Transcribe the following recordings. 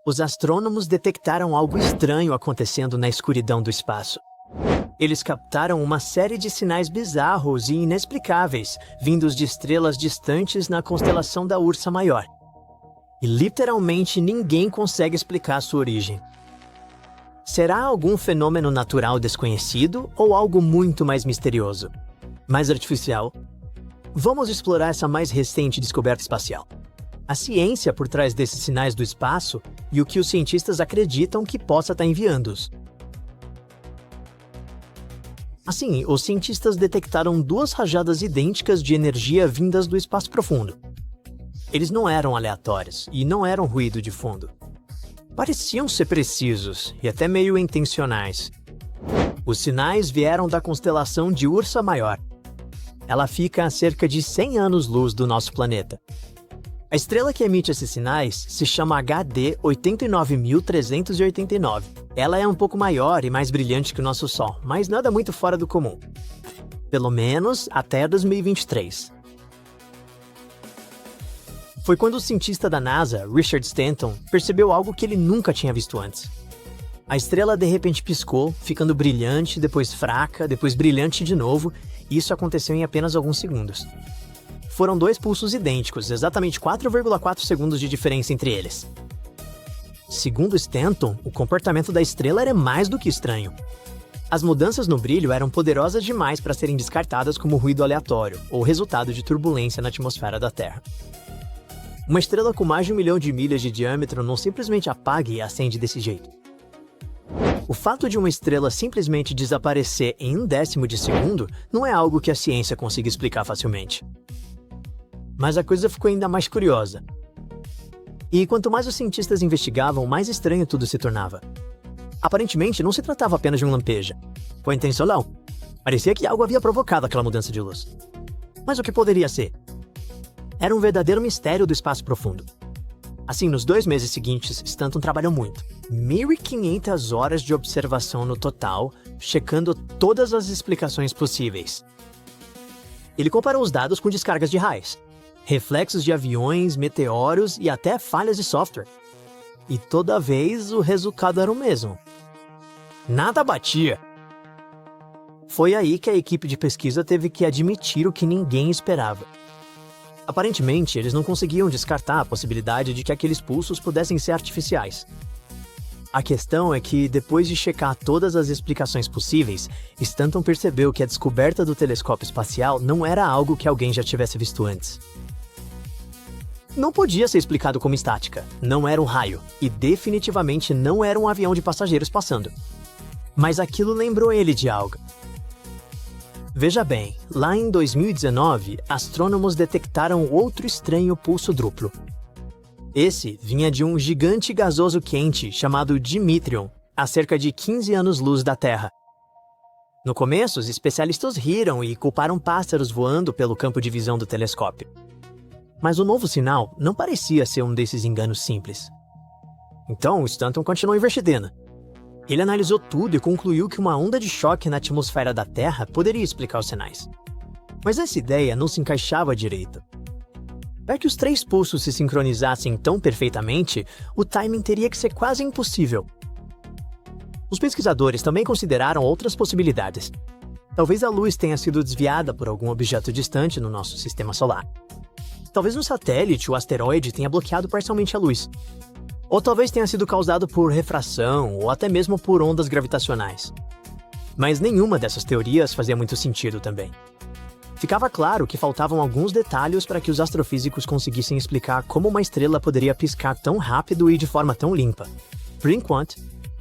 Os astrônomos detectaram algo estranho acontecendo na escuridão do espaço. Eles captaram uma série de sinais bizarros e inexplicáveis, vindos de estrelas distantes na constelação da Ursa Maior. E literalmente ninguém consegue explicar sua origem. Será algum fenômeno natural desconhecido ou algo muito mais misterioso? Mais artificial? Vamos explorar essa mais recente descoberta espacial. A ciência por trás desses sinais do espaço e o que os cientistas acreditam que possa estar enviando-os. Assim, os cientistas detectaram duas rajadas idênticas de energia vindas do espaço profundo. Eles não eram aleatórios e não eram ruído de fundo. Pareciam ser precisos e até meio intencionais. Os sinais vieram da constelação de Ursa Maior. Ela fica a cerca de 100 anos-luz do nosso planeta. A estrela que emite esses sinais se chama HD 89.389. Ela é um pouco maior e mais brilhante que o nosso Sol, mas nada muito fora do comum. Pelo menos até 2023. Foi quando o cientista da NASA, Richard Stanton, percebeu algo que ele nunca tinha visto antes. A estrela de repente piscou, ficando brilhante, depois fraca, depois brilhante de novo, e isso aconteceu em apenas alguns segundos. Foram dois pulsos idênticos, exatamente 4,4 segundos de diferença entre eles. Segundo Stanton, o comportamento da estrela era mais do que estranho. As mudanças no brilho eram poderosas demais para serem descartadas como ruído aleatório ou resultado de turbulência na atmosfera da Terra. Uma estrela com mais de 1 milhão de milhas de diâmetro não simplesmente apaga e acende desse jeito. O fato de uma estrela simplesmente desaparecer em 1/10 de segundo não é algo que a ciência consiga explicar facilmente. Mas a coisa ficou ainda mais curiosa. E quanto mais os cientistas investigavam, mais estranho tudo se tornava. Aparentemente, não se tratava apenas de um lampejo. Foi intencional. Parecia que algo havia provocado aquela mudança de luz. Mas o que poderia ser? Era um verdadeiro mistério do espaço profundo. Assim, nos 2 meses seguintes, Stanton trabalhou muito. 1.500 horas de observação no total, checando todas as explicações possíveis. Ele comparou os dados com descargas de raios, reflexos de aviões, meteoros e até falhas de software. E toda vez o resultado era o mesmo. Nada batia. Foi aí que a equipe de pesquisa teve que admitir o que ninguém esperava. Aparentemente, eles não conseguiam descartar a possibilidade de que aqueles pulsos pudessem ser artificiais. A questão é que, depois de checar todas as explicações possíveis, Stanton percebeu que a descoberta do telescópio espacial não era algo que alguém já tivesse visto antes. Não podia ser explicado como estática, não era um raio, e definitivamente não era um avião de passageiros passando. Mas aquilo lembrou ele de algo. Veja bem, lá em 2019, astrônomos detectaram outro estranho pulso duplo. Esse vinha de um gigante gasoso quente chamado Dimitrion, a cerca de 15 anos-luz da Terra. No começo, os especialistas riram e culparam pássaros voando pelo campo de visão do telescópio. Mas o novo sinal não parecia ser um desses enganos simples. Então, Stanton continuou investindo. Ele analisou tudo e concluiu que uma onda de choque na atmosfera da Terra poderia explicar os sinais. Mas essa ideia não se encaixava direito. Para que os 3 pulsos se sincronizassem tão perfeitamente, o timing teria que ser quase impossível. Os pesquisadores também consideraram outras possibilidades. Talvez a luz tenha sido desviada por algum objeto distante no nosso sistema solar. Talvez um satélite ou asteroide tenha bloqueado parcialmente a luz. Ou talvez tenha sido causado por refração ou até mesmo por ondas gravitacionais. Mas nenhuma dessas teorias fazia muito sentido também. Ficava claro que faltavam alguns detalhes para que os astrofísicos conseguissem explicar como uma estrela poderia piscar tão rápido e de forma tão limpa. Por enquanto,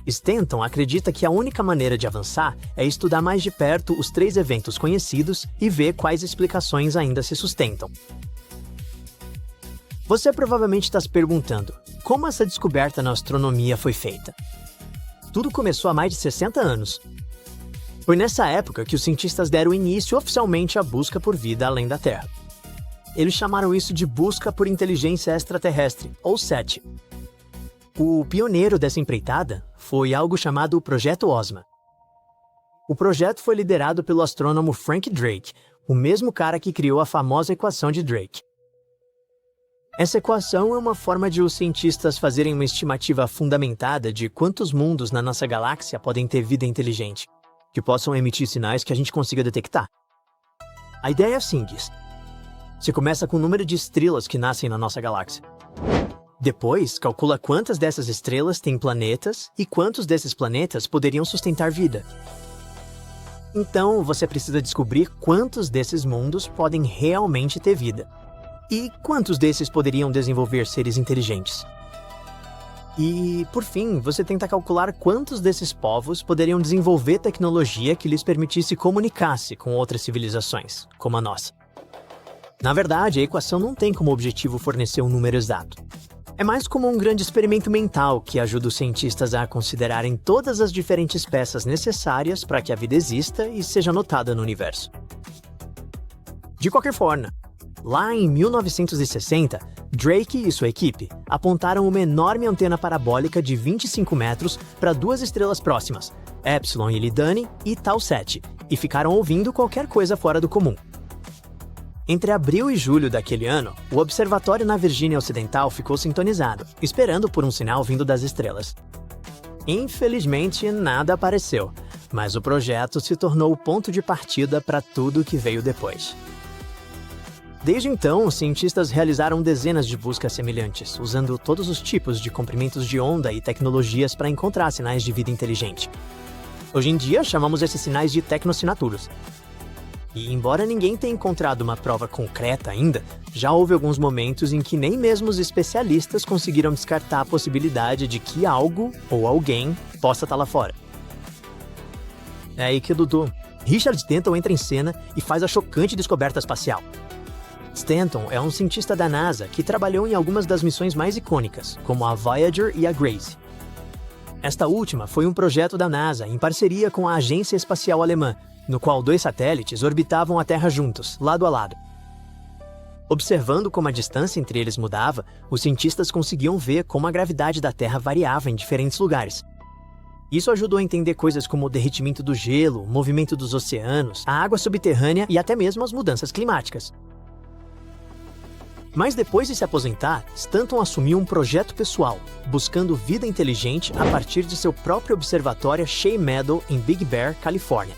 Stanton acredita que a única maneira de avançar é estudar mais de perto os 3 eventos conhecidos e ver quais explicações ainda se sustentam. Você provavelmente está se perguntando, como essa descoberta na astronomia foi feita? Tudo começou há mais de 60 anos. Foi nessa época que os cientistas deram início oficialmente à busca por vida além da Terra. Eles chamaram isso de Busca por Inteligência Extraterrestre, ou SETI. O pioneiro dessa empreitada foi algo chamado o Projeto OSMA. O projeto foi liderado pelo astrônomo Frank Drake, o mesmo cara que criou a famosa equação de Drake. Essa equação é uma forma de os cientistas fazerem uma estimativa fundamentada de quantos mundos na nossa galáxia podem ter vida inteligente, que possam emitir sinais que a gente consiga detectar. A ideia é simples. Você começa com o número de estrelas que nascem na nossa galáxia. Depois, calcula quantas dessas estrelas têm planetas e quantos desses planetas poderiam sustentar vida. Então, você precisa descobrir quantos desses mundos podem realmente ter vida. E quantos desses poderiam desenvolver seres inteligentes? E, por fim, você tenta calcular quantos desses povos poderiam desenvolver tecnologia que lhes permitisse comunicar-se com outras civilizações, como a nossa. Na verdade, a equação não tem como objetivo fornecer um número exato. É mais como um grande experimento mental que ajuda os cientistas a considerarem todas as diferentes peças necessárias para que a vida exista e seja notada no universo. De qualquer forma, lá em 1960, Drake e sua equipe apontaram uma enorme antena parabólica de 25 metros para duas estrelas próximas, Epsilon Eridani e Tau 7, e ficaram ouvindo qualquer coisa fora do comum. Entre abril e julho daquele ano, o observatório na Virgínia Ocidental ficou sintonizado, esperando por um sinal vindo das estrelas. Infelizmente, nada apareceu, mas o projeto se tornou o ponto de partida para tudo que veio depois. Desde então, os cientistas realizaram dezenas de buscas semelhantes, usando todos os tipos de comprimentos de onda e tecnologias para encontrar sinais de vida inteligente. Hoje em dia, chamamos esses sinais de tecnossinaturas. E embora ninguém tenha encontrado uma prova concreta ainda, já houve alguns momentos em que nem mesmo os especialistas conseguiram descartar a possibilidade de que algo ou alguém possa estar lá fora. É aí que Dudu, Richard Stanton entra em cena e faz a chocante descoberta espacial. Stanton é um cientista da NASA que trabalhou em algumas das missões mais icônicas, como a Voyager e a Grace. Esta última foi um projeto da NASA em parceria com a Agência Espacial Alemã, no qual dois satélites orbitavam a Terra juntos, lado a lado. Observando como a distância entre eles mudava, os cientistas conseguiam ver como a gravidade da Terra variava em diferentes lugares. Isso ajudou a entender coisas como o derretimento do gelo, o movimento dos oceanos, a água subterrânea e até mesmo as mudanças climáticas. Mas depois de se aposentar, Stanton assumiu um projeto pessoal, buscando vida inteligente a partir de seu próprio observatório Shea Meadow em Big Bear, Califórnia.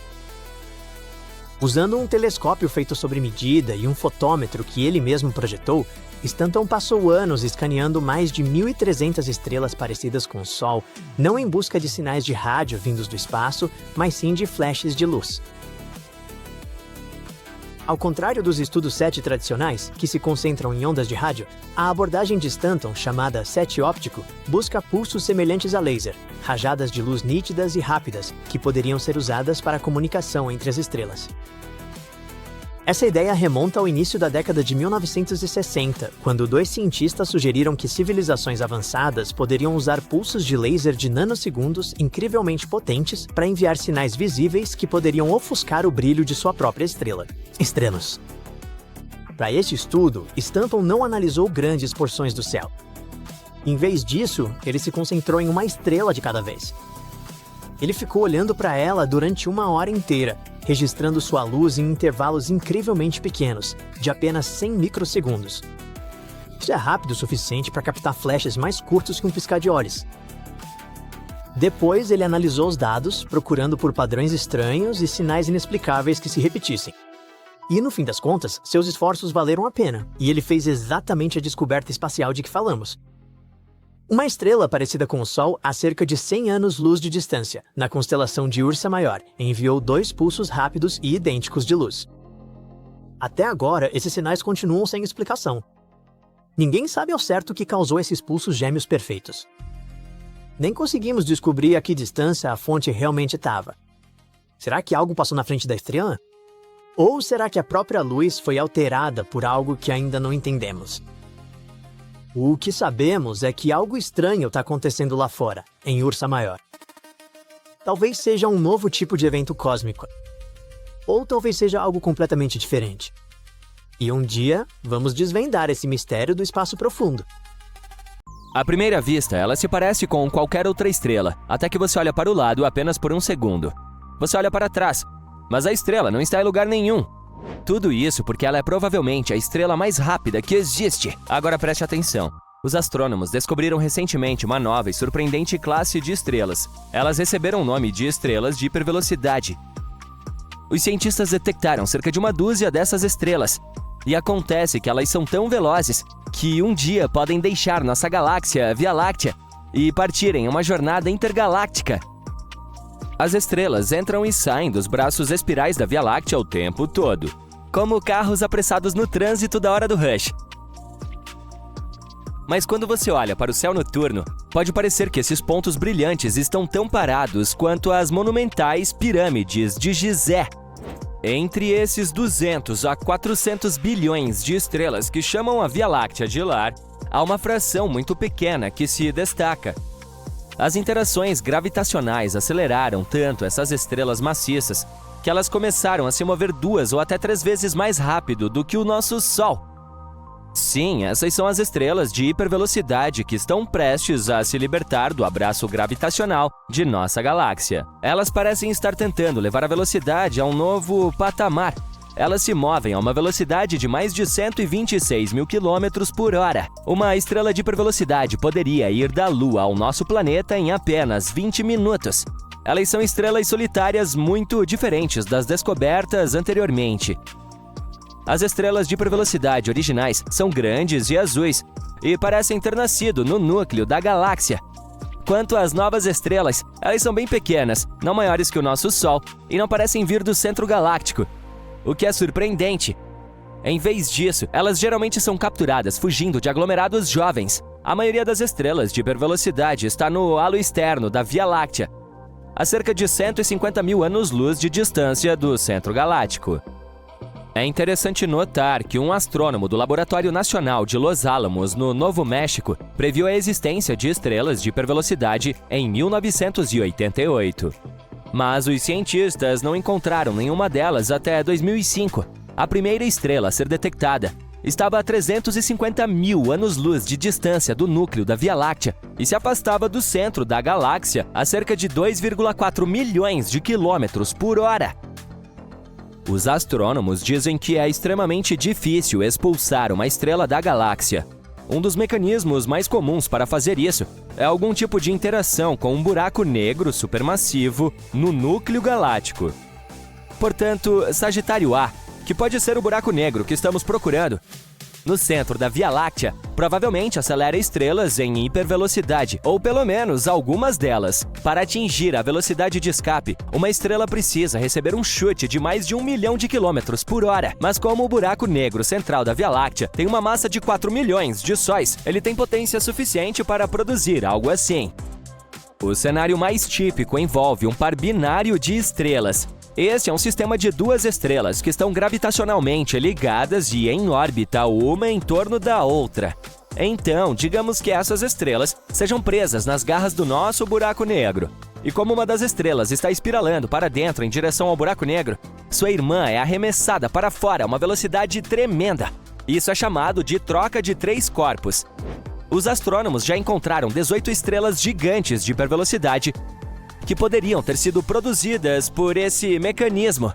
Usando um telescópio feito sob medida e um fotômetro que ele mesmo projetou, Stanton passou anos escaneando mais de 1.300 estrelas parecidas com o Sol, não em busca de sinais de rádio vindos do espaço, mas sim de flashes de luz. Ao contrário dos estudos SETI tradicionais, que se concentram em ondas de rádio, a abordagem de Stanton, chamada SETI óptico, busca pulsos semelhantes a laser, rajadas de luz nítidas e rápidas, que poderiam ser usadas para a comunicação entre as estrelas. Essa ideia remonta ao início da década de 1960, quando dois cientistas sugeriram que civilizações avançadas poderiam usar pulsos de laser de nanosegundos incrivelmente potentes para enviar sinais visíveis que poderiam ofuscar o brilho de sua própria estrela. Estrelas. Para este estudo, Stanton não analisou grandes porções do céu. Em vez disso, ele se concentrou em uma estrela de cada vez. Ele ficou olhando para ela durante 1 hora inteira, registrando sua luz em intervalos incrivelmente pequenos, de apenas 100 microsegundos. Isso é rápido o suficiente para captar flashes mais curtos que um piscar de olhos. Depois, ele analisou os dados, procurando por padrões estranhos e sinais inexplicáveis que se repetissem. E, no fim das contas, seus esforços valeram a pena, e ele fez exatamente a descoberta espacial de que falamos. Uma estrela parecida com o Sol a cerca de 100 anos-luz de distância, na constelação de Ursa Maior, enviou 2 pulsos rápidos e idênticos de luz. Até agora, esses sinais continuam sem explicação. Ninguém sabe ao certo o que causou esses pulsos gêmeos perfeitos. Nem conseguimos descobrir a que distância a fonte realmente estava. Será que algo passou na frente da estrela? Ou será que a própria luz foi alterada por algo que ainda não entendemos? O que sabemos é que algo estranho está acontecendo lá fora, em Ursa Maior. Talvez seja um novo tipo de evento cósmico. Ou talvez seja algo completamente diferente. E um dia, vamos desvendar esse mistério do espaço profundo. À primeira vista, ela se parece com qualquer outra estrela, até que você olha para o lado apenas por 1 segundo. Você olha para trás, mas a estrela não está em lugar nenhum. Tudo isso porque ela é provavelmente a estrela mais rápida que existe. Agora preste atenção. Os astrônomos descobriram recentemente uma nova e surpreendente classe de estrelas. Elas receberam o nome de estrelas de hipervelocidade. Os cientistas detectaram cerca de uma dúzia dessas estrelas. E acontece que elas são tão velozes que um dia podem deixar nossa galáxia, Via Láctea, e partirem em uma jornada intergaláctica. As estrelas entram e saem dos braços espirais da Via Láctea o tempo todo, como carros apressados no trânsito da hora do rush. Mas quando você olha para o céu noturno, pode parecer que esses pontos brilhantes estão tão parados quanto as monumentais pirâmides de Gizé. Entre esses 200 a 400 bilhões de estrelas que chamam a Via Láctea de lar, há uma fração muito pequena que se destaca. As interações gravitacionais aceleraram tanto essas estrelas maciças que elas começaram a se mover 2 ou até 3 vezes mais rápido do que o nosso Sol. Sim, essas são as estrelas de hipervelocidade que estão prestes a se libertar do abraço gravitacional de nossa galáxia. Elas parecem estar tentando levar a velocidade a um novo patamar. Elas se movem a uma velocidade de mais de 126 mil quilômetros por hora. Uma estrela de hipervelocidade poderia ir da Lua ao nosso planeta em apenas 20 minutos. Elas são estrelas solitárias muito diferentes das descobertas anteriormente. As estrelas de hipervelocidade originais são grandes e azuis e parecem ter nascido no núcleo da galáxia. Quanto às novas estrelas, elas são bem pequenas, não maiores que o nosso Sol, e não parecem vir do centro galáctico, o que é surpreendente. Em vez disso, elas geralmente são capturadas fugindo de aglomerados jovens. A maioria das estrelas de hipervelocidade está no halo externo da Via Láctea, a cerca de 150 mil anos-luz de distância do centro galáctico. É interessante notar que um astrônomo do Laboratório Nacional de Los Alamos, no Novo México, previu a existência de estrelas de hipervelocidade em 1988. Mas os cientistas não encontraram nenhuma delas até 2005. A primeira estrela a ser detectada estava a 350 mil anos-luz de distância do núcleo da Via Láctea e se afastava do centro da galáxia a cerca de 2,4 milhões de quilômetros por hora. Os astrônomos dizem que é extremamente difícil expulsar uma estrela da galáxia. Um dos mecanismos mais comuns para fazer isso é algum tipo de interação com um buraco negro supermassivo no núcleo galáctico. Portanto, Sagitário A, que pode ser o buraco negro que estamos procurando, no centro da Via Láctea, provavelmente acelera estrelas em hipervelocidade, ou pelo menos algumas delas. Para atingir a velocidade de escape, uma estrela precisa receber um chute de mais de 1 milhão de quilômetros por hora. Mas como o buraco negro central da Via Láctea tem uma massa de 4 milhões de sóis, ele tem potência suficiente para produzir algo assim. O cenário mais típico envolve um par binário de estrelas. Este é um sistema de 2 estrelas que estão gravitacionalmente ligadas e em órbita uma em torno da outra. Então, digamos que essas estrelas sejam presas nas garras do nosso buraco negro. E como uma das estrelas está espiralando para dentro em direção ao buraco negro, sua irmã é arremessada para fora a uma velocidade tremenda. Isso é chamado de troca de 3 corpos. Os astrônomos já encontraram 18 estrelas gigantes de hipervelocidade que poderiam ter sido produzidas por esse mecanismo.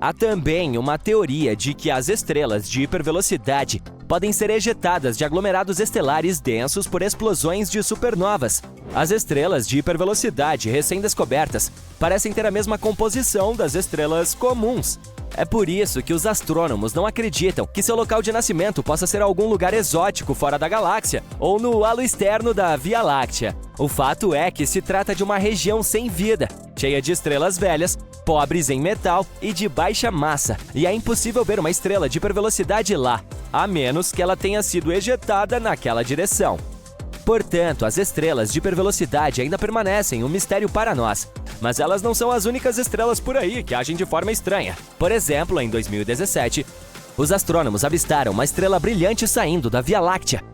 Há também uma teoria de que as estrelas de hipervelocidade podem ser ejetadas de aglomerados estelares densos por explosões de supernovas. As estrelas de hipervelocidade recém-descobertas parecem ter a mesma composição das estrelas comuns. É por isso que os astrônomos não acreditam que seu local de nascimento possa ser algum lugar exótico fora da galáxia ou no halo externo da Via Láctea. O fato é que se trata de uma região sem vida, cheia de estrelas velhas, pobres em metal e de baixa massa, e é impossível ver uma estrela de hipervelocidade lá, a menos que ela tenha sido ejetada naquela direção. Portanto, as estrelas de hipervelocidade ainda permanecem um mistério para nós. Mas elas não são as únicas estrelas por aí que agem de forma estranha. Por exemplo, em 2017, os astrônomos avistaram uma estrela brilhante saindo da Via Láctea.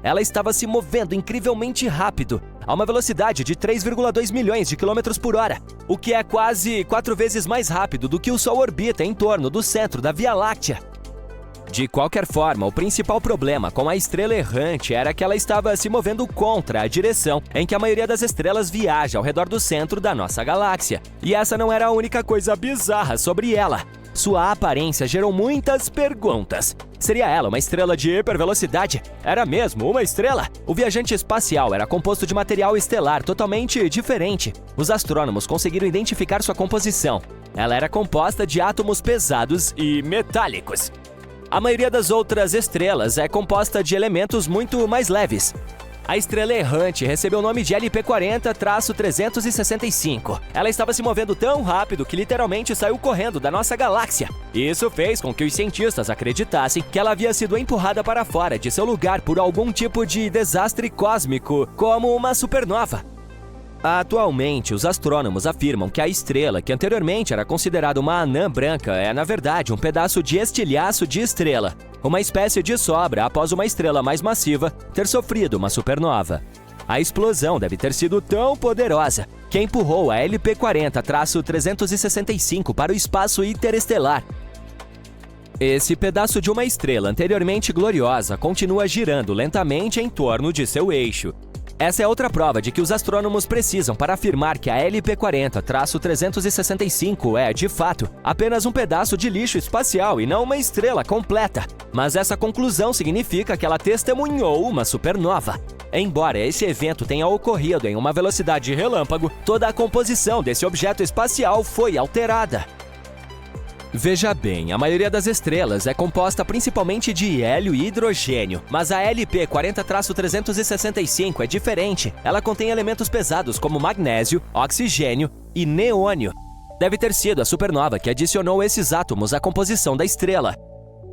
Ela estava se movendo incrivelmente rápido, a uma velocidade de 3,2 milhões de quilômetros por hora, o que é quase 4 vezes mais rápido do que o Sol orbita em torno do centro da Via Láctea. De qualquer forma, o principal problema com a estrela errante era que ela estava se movendo contra a direção em que a maioria das estrelas viaja ao redor do centro da nossa galáxia. E essa não era a única coisa bizarra sobre ela. Sua aparência gerou muitas perguntas. Seria ela uma estrela de hipervelocidade? Era mesmo uma estrela? O viajante espacial era composto de material estelar totalmente diferente. Os astrônomos conseguiram identificar sua composição. Ela era composta de átomos pesados e metálicos. A maioria das outras estrelas é composta de elementos muito mais leves. A estrela errante recebeu o nome de LP40-365. Ela estava se movendo tão rápido que literalmente saiu correndo da nossa galáxia. Isso fez com que os cientistas acreditassem que ela havia sido empurrada para fora de seu lugar por algum tipo de desastre cósmico, como uma supernova. Atualmente, os astrônomos afirmam que a estrela, que anteriormente era considerada uma anã branca, é na verdade um pedaço de estilhaço de estrela, uma espécie de sobra após uma estrela mais massiva ter sofrido uma supernova. A explosão deve ter sido tão poderosa que empurrou a LP40-365 para o espaço interestelar. Esse pedaço de uma estrela anteriormente gloriosa continua girando lentamente em torno de seu eixo. Essa é outra prova de que os astrônomos precisam para afirmar que a LP40-365 é, de fato, apenas um pedaço de lixo espacial e não uma estrela completa. Mas essa conclusão significa que ela testemunhou uma supernova. Embora esse evento tenha ocorrido em uma velocidade relâmpago, toda a composição desse objeto espacial foi alterada. Veja bem, a maioria das estrelas é composta principalmente de hélio e hidrogênio, mas a LP40-365 é diferente. Ela contém elementos pesados como magnésio, oxigênio e neônio. Deve ter sido a supernova que adicionou esses átomos à composição da estrela.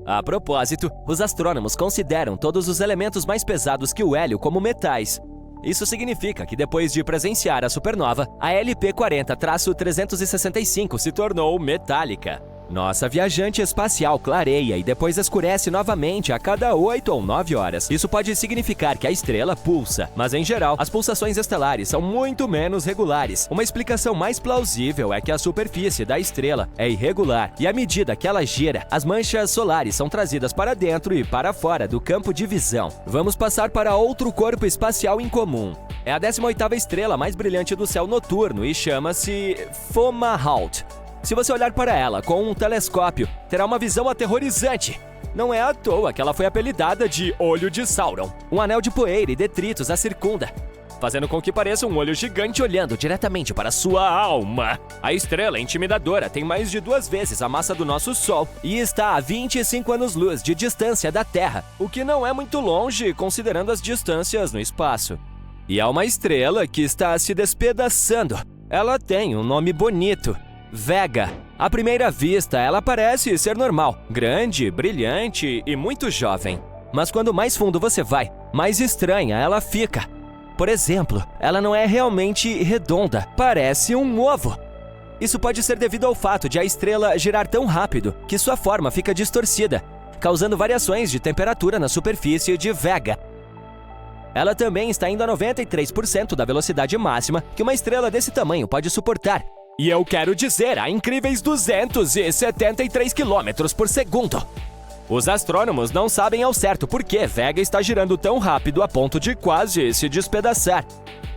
A propósito, os astrônomos consideram todos os elementos mais pesados que o hélio como metais. Isso significa que depois de presenciar a supernova, a LP40-365 se tornou metálica. Nossa viajante espacial clareia e depois escurece novamente a cada 8 ou 9 horas. Isso pode significar que a estrela pulsa, mas em geral, as pulsações estelares são muito menos regulares. Uma explicação mais plausível é que a superfície da estrela é irregular e à medida que ela gira, as manchas solares são trazidas para dentro e para fora do campo de visão. Vamos passar para outro corpo espacial incomum. É a 18ª estrela mais brilhante do céu noturno e chama-se Fomalhaut. Se você olhar para ela com um telescópio, terá uma visão aterrorizante. Não é à toa que ela foi apelidada de Olho de Sauron. Um anel de poeira e detritos a circunda, fazendo com que pareça um olho gigante olhando diretamente para sua alma. A estrela intimidadora tem mais de 2 vezes a massa do nosso Sol e está a 25 anos-luz de distância da Terra, o que não é muito longe considerando as distâncias no espaço. E é uma estrela que está se despedaçando. Ela tem um nome bonito: Vega. À primeira vista, ela parece ser normal, grande, brilhante e muito jovem. Mas quando mais fundo você vai, mais estranha ela fica. Por exemplo, ela não é realmente redonda, parece um ovo. Isso pode ser devido ao fato de a estrela girar tão rápido que sua forma fica distorcida, causando variações de temperatura na superfície de Vega. Ela também está indo a 93% da velocidade máxima que uma estrela desse tamanho pode suportar. E eu quero dizer, a incríveis 273 km por segundo. Os astrônomos não sabem ao certo por que Vega está girando tão rápido a ponto de quase se despedaçar.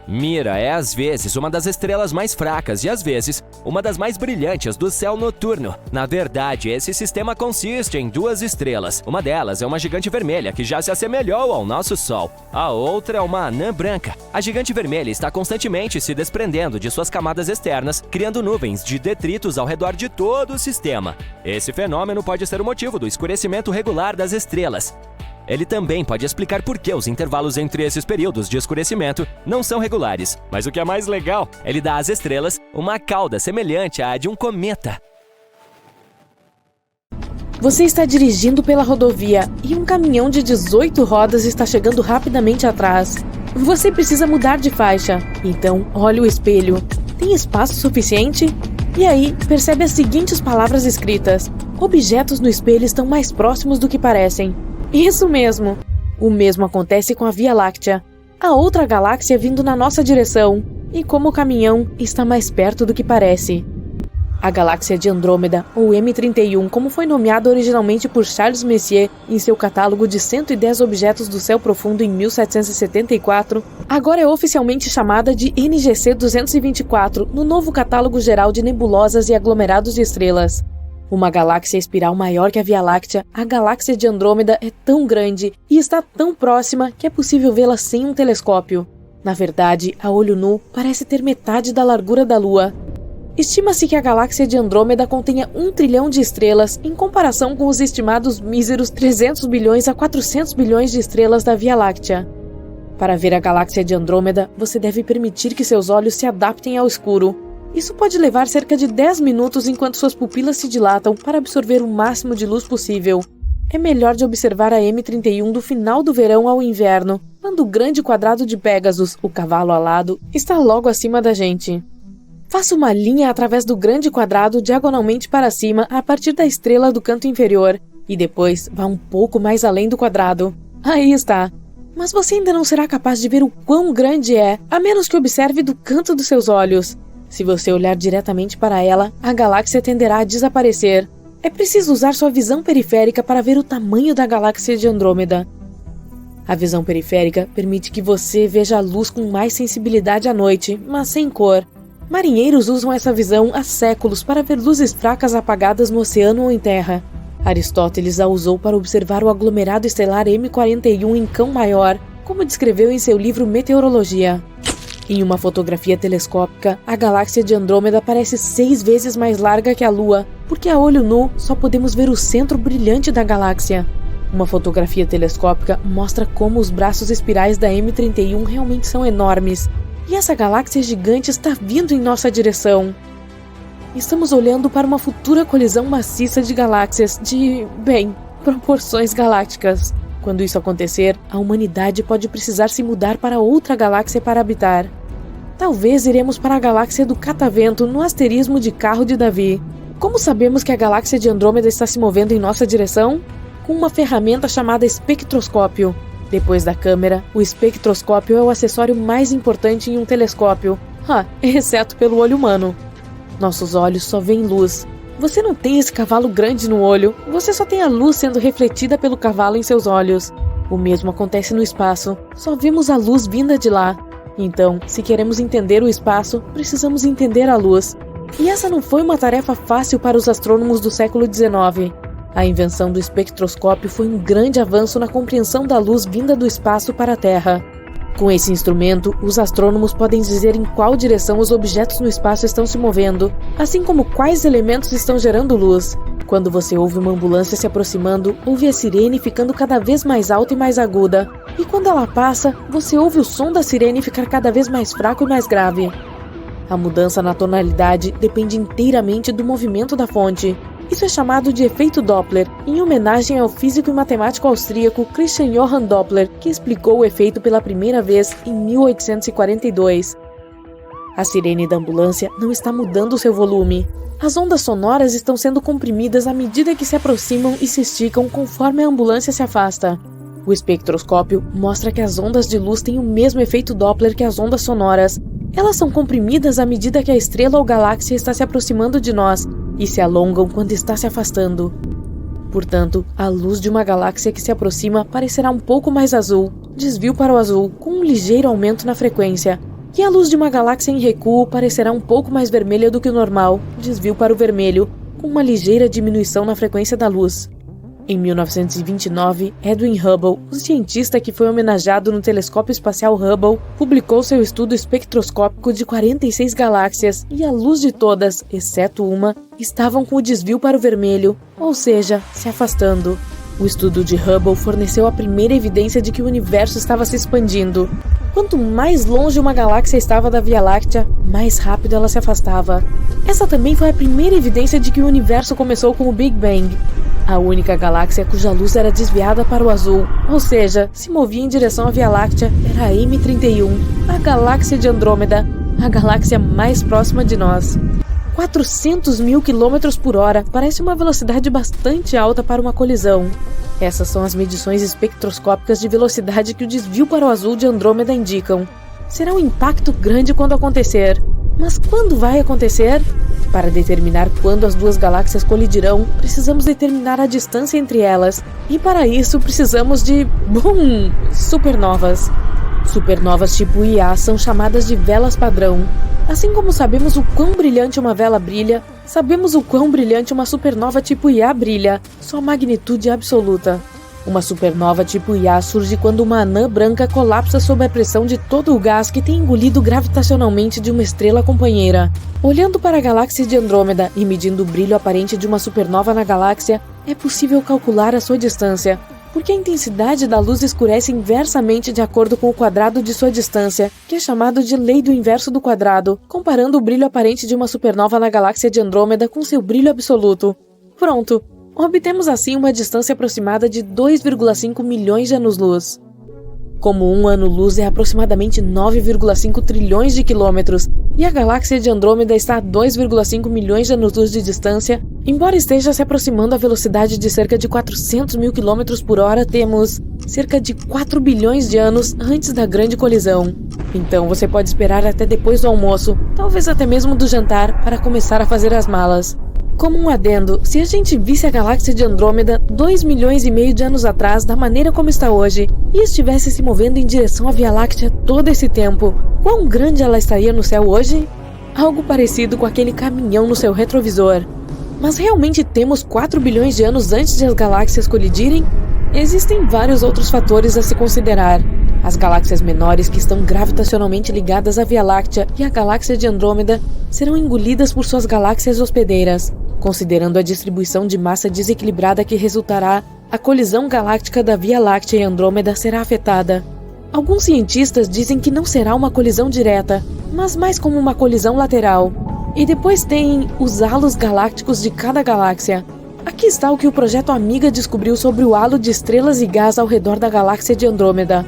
Mira é às vezes uma das estrelas mais fracas e às vezes uma das mais brilhantes do céu noturno. Na verdade, esse sistema consiste em 2 estrelas. Uma delas é uma gigante vermelha que já se assemelhou ao nosso Sol. A outra é uma anã branca. A gigante vermelha está constantemente se desprendendo de suas camadas externas, criando nuvens de detritos ao redor de todo o sistema. Esse fenômeno pode ser o motivo do escurecimento regular das estrelas. Ele também pode explicar por que os intervalos entre esses períodos de escurecimento não são regulares. Mas o que é mais legal, ele dá às estrelas uma cauda semelhante à de um cometa. Você está dirigindo pela rodovia e um caminhão de 18 rodas está chegando rapidamente atrás. Você precisa mudar de faixa, então olhe o espelho. Tem espaço suficiente? E aí, percebe as seguintes palavras escritas: objetos no espelho estão mais próximos do que parecem. Isso mesmo! O mesmo acontece com a Via Láctea, a outra galáxia vindo na nossa direção, e como o caminhão está mais perto do que parece. A galáxia de Andrômeda, ou M31, como foi nomeada originalmente por Charles Messier em seu catálogo de 110 objetos do céu profundo em 1774, agora é oficialmente chamada de NGC 224 no novo catálogo geral de nebulosas e aglomerados de estrelas. Uma galáxia espiral maior que a Via Láctea, a galáxia de Andrômeda é tão grande e está tão próxima que é possível vê-la sem um telescópio. Na verdade, a olho nu, parece ter metade da largura da Lua. Estima-se que a galáxia de Andrômeda contenha 1 trilhão de estrelas em comparação com os estimados míseros 300 bilhões a 400 bilhões de estrelas da Via Láctea. Para ver a galáxia de Andrômeda, você deve permitir que seus olhos se adaptem ao escuro. Isso pode levar cerca de 10 minutos enquanto suas pupilas se dilatam para absorver o máximo de luz possível. É melhor de observar a M31 do final do verão ao inverno, quando o grande quadrado de Pégasus, o cavalo alado, está logo acima da gente. Faça uma linha através do grande quadrado diagonalmente para cima a partir da estrela do canto inferior, e depois vá um pouco mais além do quadrado. Aí está! Mas você ainda não será capaz de ver o quão grande é, a menos que observe do canto dos seus olhos. Se você olhar diretamente para ela, a galáxia tenderá a desaparecer. É preciso usar sua visão periférica para ver o tamanho da galáxia de Andrômeda. A visão periférica permite que você veja a luz com mais sensibilidade à noite, mas sem cor. Marinheiros usam essa visão há séculos para ver luzes fracas apagadas no oceano ou em terra. Aristóteles a usou para observar o aglomerado estelar M41 em Cão Maior, como descreveu em seu livro Meteorologia. Em uma fotografia telescópica, a galáxia de Andrômeda parece 6 vezes mais larga que a Lua, porque a olho nu só podemos ver o centro brilhante da galáxia. Uma fotografia telescópica mostra como os braços espirais da M31 realmente são enormes, e essa galáxia gigante está vindo em nossa direção. Estamos olhando para uma futura colisão maciça de galáxias de, proporções galácticas. Quando isso acontecer, a humanidade pode precisar se mudar para outra galáxia para habitar. Talvez iremos para a galáxia do Catavento no asterismo de Carro de Davi. Como sabemos que a galáxia de Andrômeda está se movendo em nossa direção? Com uma ferramenta chamada espectroscópio. Depois da câmera, o espectroscópio é o acessório mais importante em um telescópio, exceto pelo olho humano. Nossos olhos só veem luz. Você não tem esse cavalo grande no olho, você só tem a luz sendo refletida pelo cavalo em seus olhos. O mesmo acontece no espaço, só vemos a luz vinda de lá. Então, se queremos entender o espaço, precisamos entender a luz. E essa não foi uma tarefa fácil para os astrônomos do século XIX. A invenção do espectroscópio foi um grande avanço na compreensão da luz vinda do espaço para a Terra. Com esse instrumento, os astrônomos podem dizer em qual direção os objetos no espaço estão se movendo, assim como quais elementos estão gerando luz. Quando você ouve uma ambulância se aproximando, ouve a sirene ficando cada vez mais alta e mais aguda. E quando ela passa, você ouve o som da sirene ficar cada vez mais fraco e mais grave. A mudança na tonalidade depende inteiramente do movimento da fonte. Isso é chamado de efeito Doppler, em homenagem ao físico e matemático austríaco Christian Johann Doppler, que explicou o efeito pela primeira vez em 1842. A sirene da ambulância não está mudando seu volume. As ondas sonoras estão sendo comprimidas à medida que se aproximam e se esticam conforme a ambulância se afasta. O espectroscópio mostra que as ondas de luz têm o mesmo efeito Doppler que as ondas sonoras. Elas são comprimidas à medida que a estrela ou galáxia está se aproximando de nós, e se alongam quando está se afastando. Portanto, a luz de uma galáxia que se aproxima parecerá um pouco mais azul, desvio para o azul, com um ligeiro aumento na frequência, e a luz de uma galáxia em recuo parecerá um pouco mais vermelha do que o normal, desvio para o vermelho, com uma ligeira diminuição na frequência da luz. Em 1929, Edwin Hubble, o cientista que foi homenageado no telescópio espacial Hubble, publicou seu estudo espectroscópico de 46 galáxias e a luz de todas, exceto uma, estavam com o desvio para o vermelho, ou seja, se afastando. O estudo de Hubble forneceu a primeira evidência de que o universo estava se expandindo. Quanto mais longe uma galáxia estava da Via Láctea, mais rápido ela se afastava. Essa também foi a primeira evidência de que o universo começou com o Big Bang. A única galáxia cuja luz era desviada para o azul, ou seja, se movia em direção à Via Láctea, era a M31, a galáxia de Andrômeda, a galáxia mais próxima de nós. 400 mil quilômetros por hora parece uma velocidade bastante alta para uma colisão. Essas são as medições espectroscópicas de velocidade que o desvio para o azul de Andrômeda indicam. Será um impacto grande quando acontecer. Mas quando vai acontecer? Para determinar quando as duas galáxias colidirão, precisamos determinar a distância entre elas. E para isso precisamos de... supernovas. Supernovas tipo Ia são chamadas de velas padrão. Assim como sabemos o quão brilhante uma vela brilha, sabemos o quão brilhante uma supernova tipo Ia brilha, sua magnitude absoluta. Uma supernova tipo Ia surge quando uma anã branca colapsa sob a pressão de todo o gás que tem engolido gravitacionalmente de uma estrela companheira. Olhando para a galáxia de Andrômeda e medindo o brilho aparente de uma supernova na galáxia, é possível calcular a sua distância, porque a intensidade da luz escurece inversamente de acordo com o quadrado de sua distância, que é chamado de lei do inverso do quadrado, comparando o brilho aparente de uma supernova na galáxia de Andrômeda com seu brilho absoluto. Pronto! Obtemos assim uma distância aproximada de 2,5 milhões de anos-luz. Como um ano-luz é aproximadamente 9,5 trilhões de quilômetros, e a galáxia de Andrômeda está a 2,5 milhões de anos-luz de distância, embora esteja se aproximando à velocidade de cerca de 400 mil quilômetros por hora, temos cerca de 4 bilhões de anos antes da grande colisão. Então você pode esperar até depois do almoço, talvez até mesmo do jantar, para começar a fazer as malas. Como um adendo, se a gente visse a galáxia de Andrômeda 2 milhões e meio de anos atrás da maneira como está hoje, e estivesse se movendo em direção à Via Láctea todo esse tempo, quão grande ela estaria no céu hoje? Algo parecido com aquele caminhão no seu retrovisor. Mas realmente temos 4 bilhões de anos antes de as galáxias colidirem? Existem vários outros fatores a se considerar. As galáxias menores que estão gravitacionalmente ligadas à Via Láctea e à galáxia de Andrômeda serão engolidas por suas galáxias hospedeiras. Considerando a distribuição de massa desequilibrada que resultará, a colisão galáctica da Via Láctea e Andrômeda será afetada. Alguns cientistas dizem que não será uma colisão direta, mas mais como uma colisão lateral. E depois tem os halos galácticos de cada galáxia. Aqui está o que o projeto Amiga descobriu sobre o halo de estrelas e gás ao redor da galáxia de Andrômeda.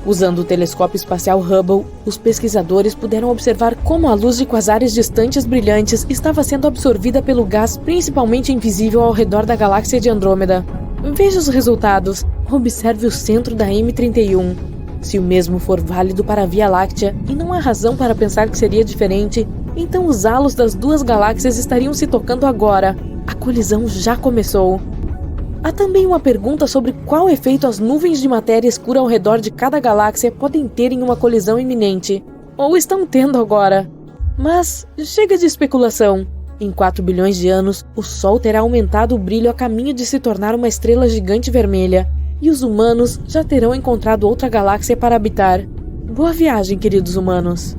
Usando o telescópio espacial Hubble, os pesquisadores puderam observar como a luz de quasares distantes brilhantes estava sendo absorvida pelo gás principalmente invisível ao redor da galáxia de Andrômeda. Veja os resultados. Observe o centro da M31. Se o mesmo for válido para a Via Láctea, e não há razão para pensar que seria diferente, então os halos das duas galáxias estariam se tocando agora. A colisão já começou. Há também uma pergunta sobre qual efeito as nuvens de matéria escura ao redor de cada galáxia podem ter em uma colisão iminente, ou estão tendo agora. Mas chega de especulação. Em 4 bilhões de anos, o Sol terá aumentado o brilho a caminho de se tornar uma estrela gigante vermelha, e os humanos já terão encontrado outra galáxia para habitar. Boa viagem, queridos humanos!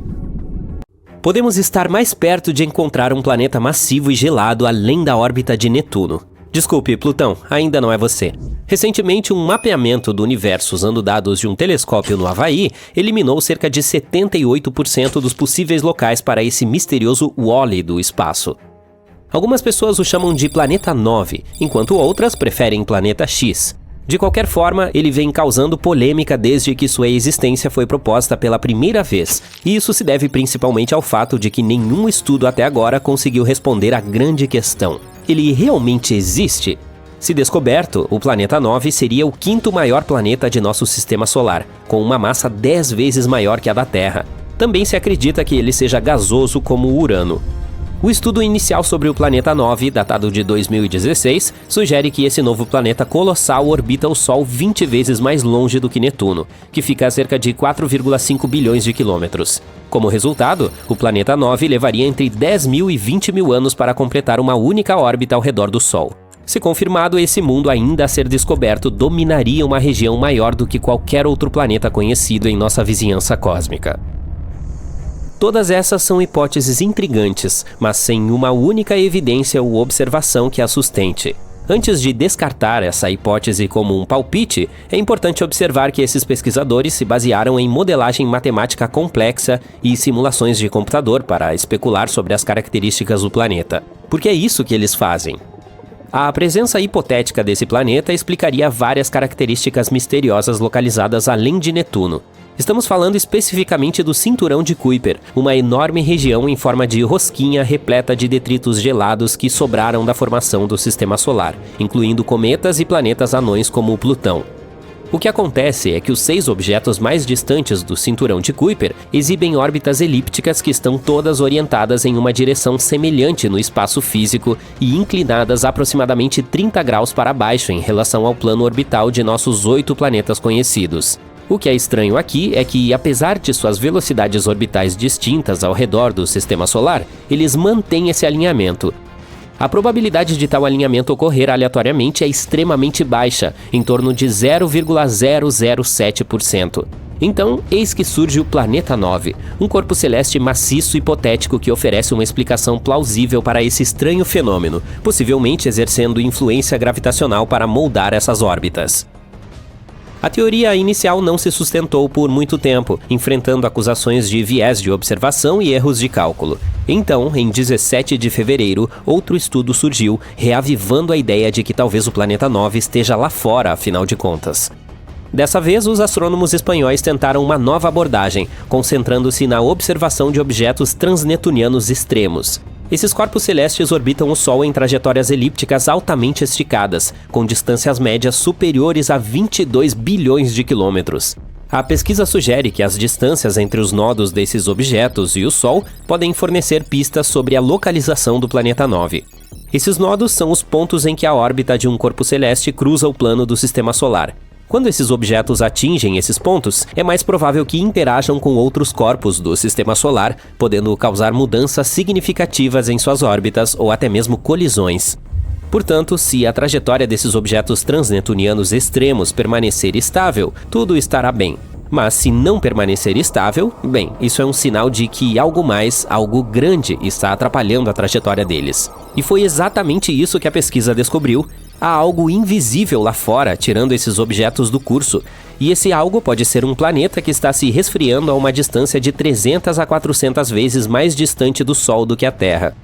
Podemos estar mais perto de encontrar um planeta massivo e gelado além da órbita de Netuno. Desculpe, Plutão, ainda não é você. Recentemente, um mapeamento do universo usando dados de um telescópio no Havaí eliminou cerca de 78% dos possíveis locais para esse misterioso Wall-E do espaço. Algumas pessoas o chamam de Planeta 9, enquanto outras preferem Planeta X. De qualquer forma, ele vem causando polêmica desde que sua existência foi proposta pela primeira vez, e isso se deve principalmente ao fato de que nenhum estudo até agora conseguiu responder à grande questão. Ele realmente existe? Se descoberto, o Planeta 9 seria o 5º maior planeta de nosso sistema solar, com uma massa 10 vezes maior que a da Terra. Também se acredita que ele seja gasoso como o Urano. O estudo inicial sobre o Planeta 9, datado de 2016, sugere que esse novo planeta colossal orbita o Sol 20 vezes mais longe do que Netuno, que fica a cerca de 4,5 bilhões de quilômetros. Como resultado, o Planeta 9 levaria entre 10 mil e 20 mil anos para completar uma única órbita ao redor do Sol. Se confirmado, esse mundo ainda a ser descoberto dominaria uma região maior do que qualquer outro planeta conhecido em nossa vizinhança cósmica. Todas essas são hipóteses intrigantes, mas sem uma única evidência ou observação que a sustente. Antes de descartar essa hipótese como um palpite, é importante observar que esses pesquisadores se basearam em modelagem matemática complexa e simulações de computador para especular sobre as características do planeta. Porque é isso que eles fazem. A presença hipotética desse planeta explicaria várias características misteriosas localizadas além de Netuno. Estamos falando especificamente do Cinturão de Kuiper, uma enorme região em forma de rosquinha repleta de detritos gelados que sobraram da formação do Sistema Solar, incluindo cometas e planetas anões como o Plutão. O que acontece é que os 6 objetos mais distantes do Cinturão de Kuiper exibem órbitas elípticas que estão todas orientadas em uma direção semelhante no espaço físico e inclinadas aproximadamente 30 graus para baixo em relação ao plano orbital de nossos 8 planetas conhecidos. O que é estranho aqui é que, apesar de suas velocidades orbitais distintas ao redor do Sistema Solar, eles mantêm esse alinhamento. A probabilidade de tal alinhamento ocorrer aleatoriamente é extremamente baixa, em torno de 0,007%. Então, eis que surge o Planeta 9, um corpo celeste maciço e hipotético que oferece uma explicação plausível para esse estranho fenômeno, possivelmente exercendo influência gravitacional para moldar essas órbitas. A teoria inicial não se sustentou por muito tempo, enfrentando acusações de viés de observação e erros de cálculo. Então, em 17 de fevereiro, outro estudo surgiu, reavivando a ideia de que talvez o Planeta 9 esteja lá fora, afinal de contas. Dessa vez, os astrônomos espanhóis tentaram uma nova abordagem, concentrando-se na observação de objetos transnetunianos extremos. Esses corpos celestes orbitam o Sol em trajetórias elípticas altamente esticadas, com distâncias médias superiores a 22 bilhões de quilômetros. A pesquisa sugere que as distâncias entre os nodos desses objetos e o Sol podem fornecer pistas sobre a localização do Planeta 9. Esses nodos são os pontos em que a órbita de um corpo celeste cruza o plano do Sistema Solar. Quando esses objetos atingem esses pontos, é mais provável que interajam com outros corpos do Sistema Solar, podendo causar mudanças significativas em suas órbitas ou até mesmo colisões. Portanto, se a trajetória desses objetos transnetunianos extremos permanecer estável, tudo estará bem. Mas se não permanecer estável, bem, isso é um sinal de que algo mais, algo grande, está atrapalhando a trajetória deles. E foi exatamente isso que a pesquisa descobriu. Há algo invisível lá fora, tirando esses objetos do curso. E esse algo pode ser um planeta que está se resfriando a uma distância de 300 a 400 vezes mais distante do Sol do que a Terra.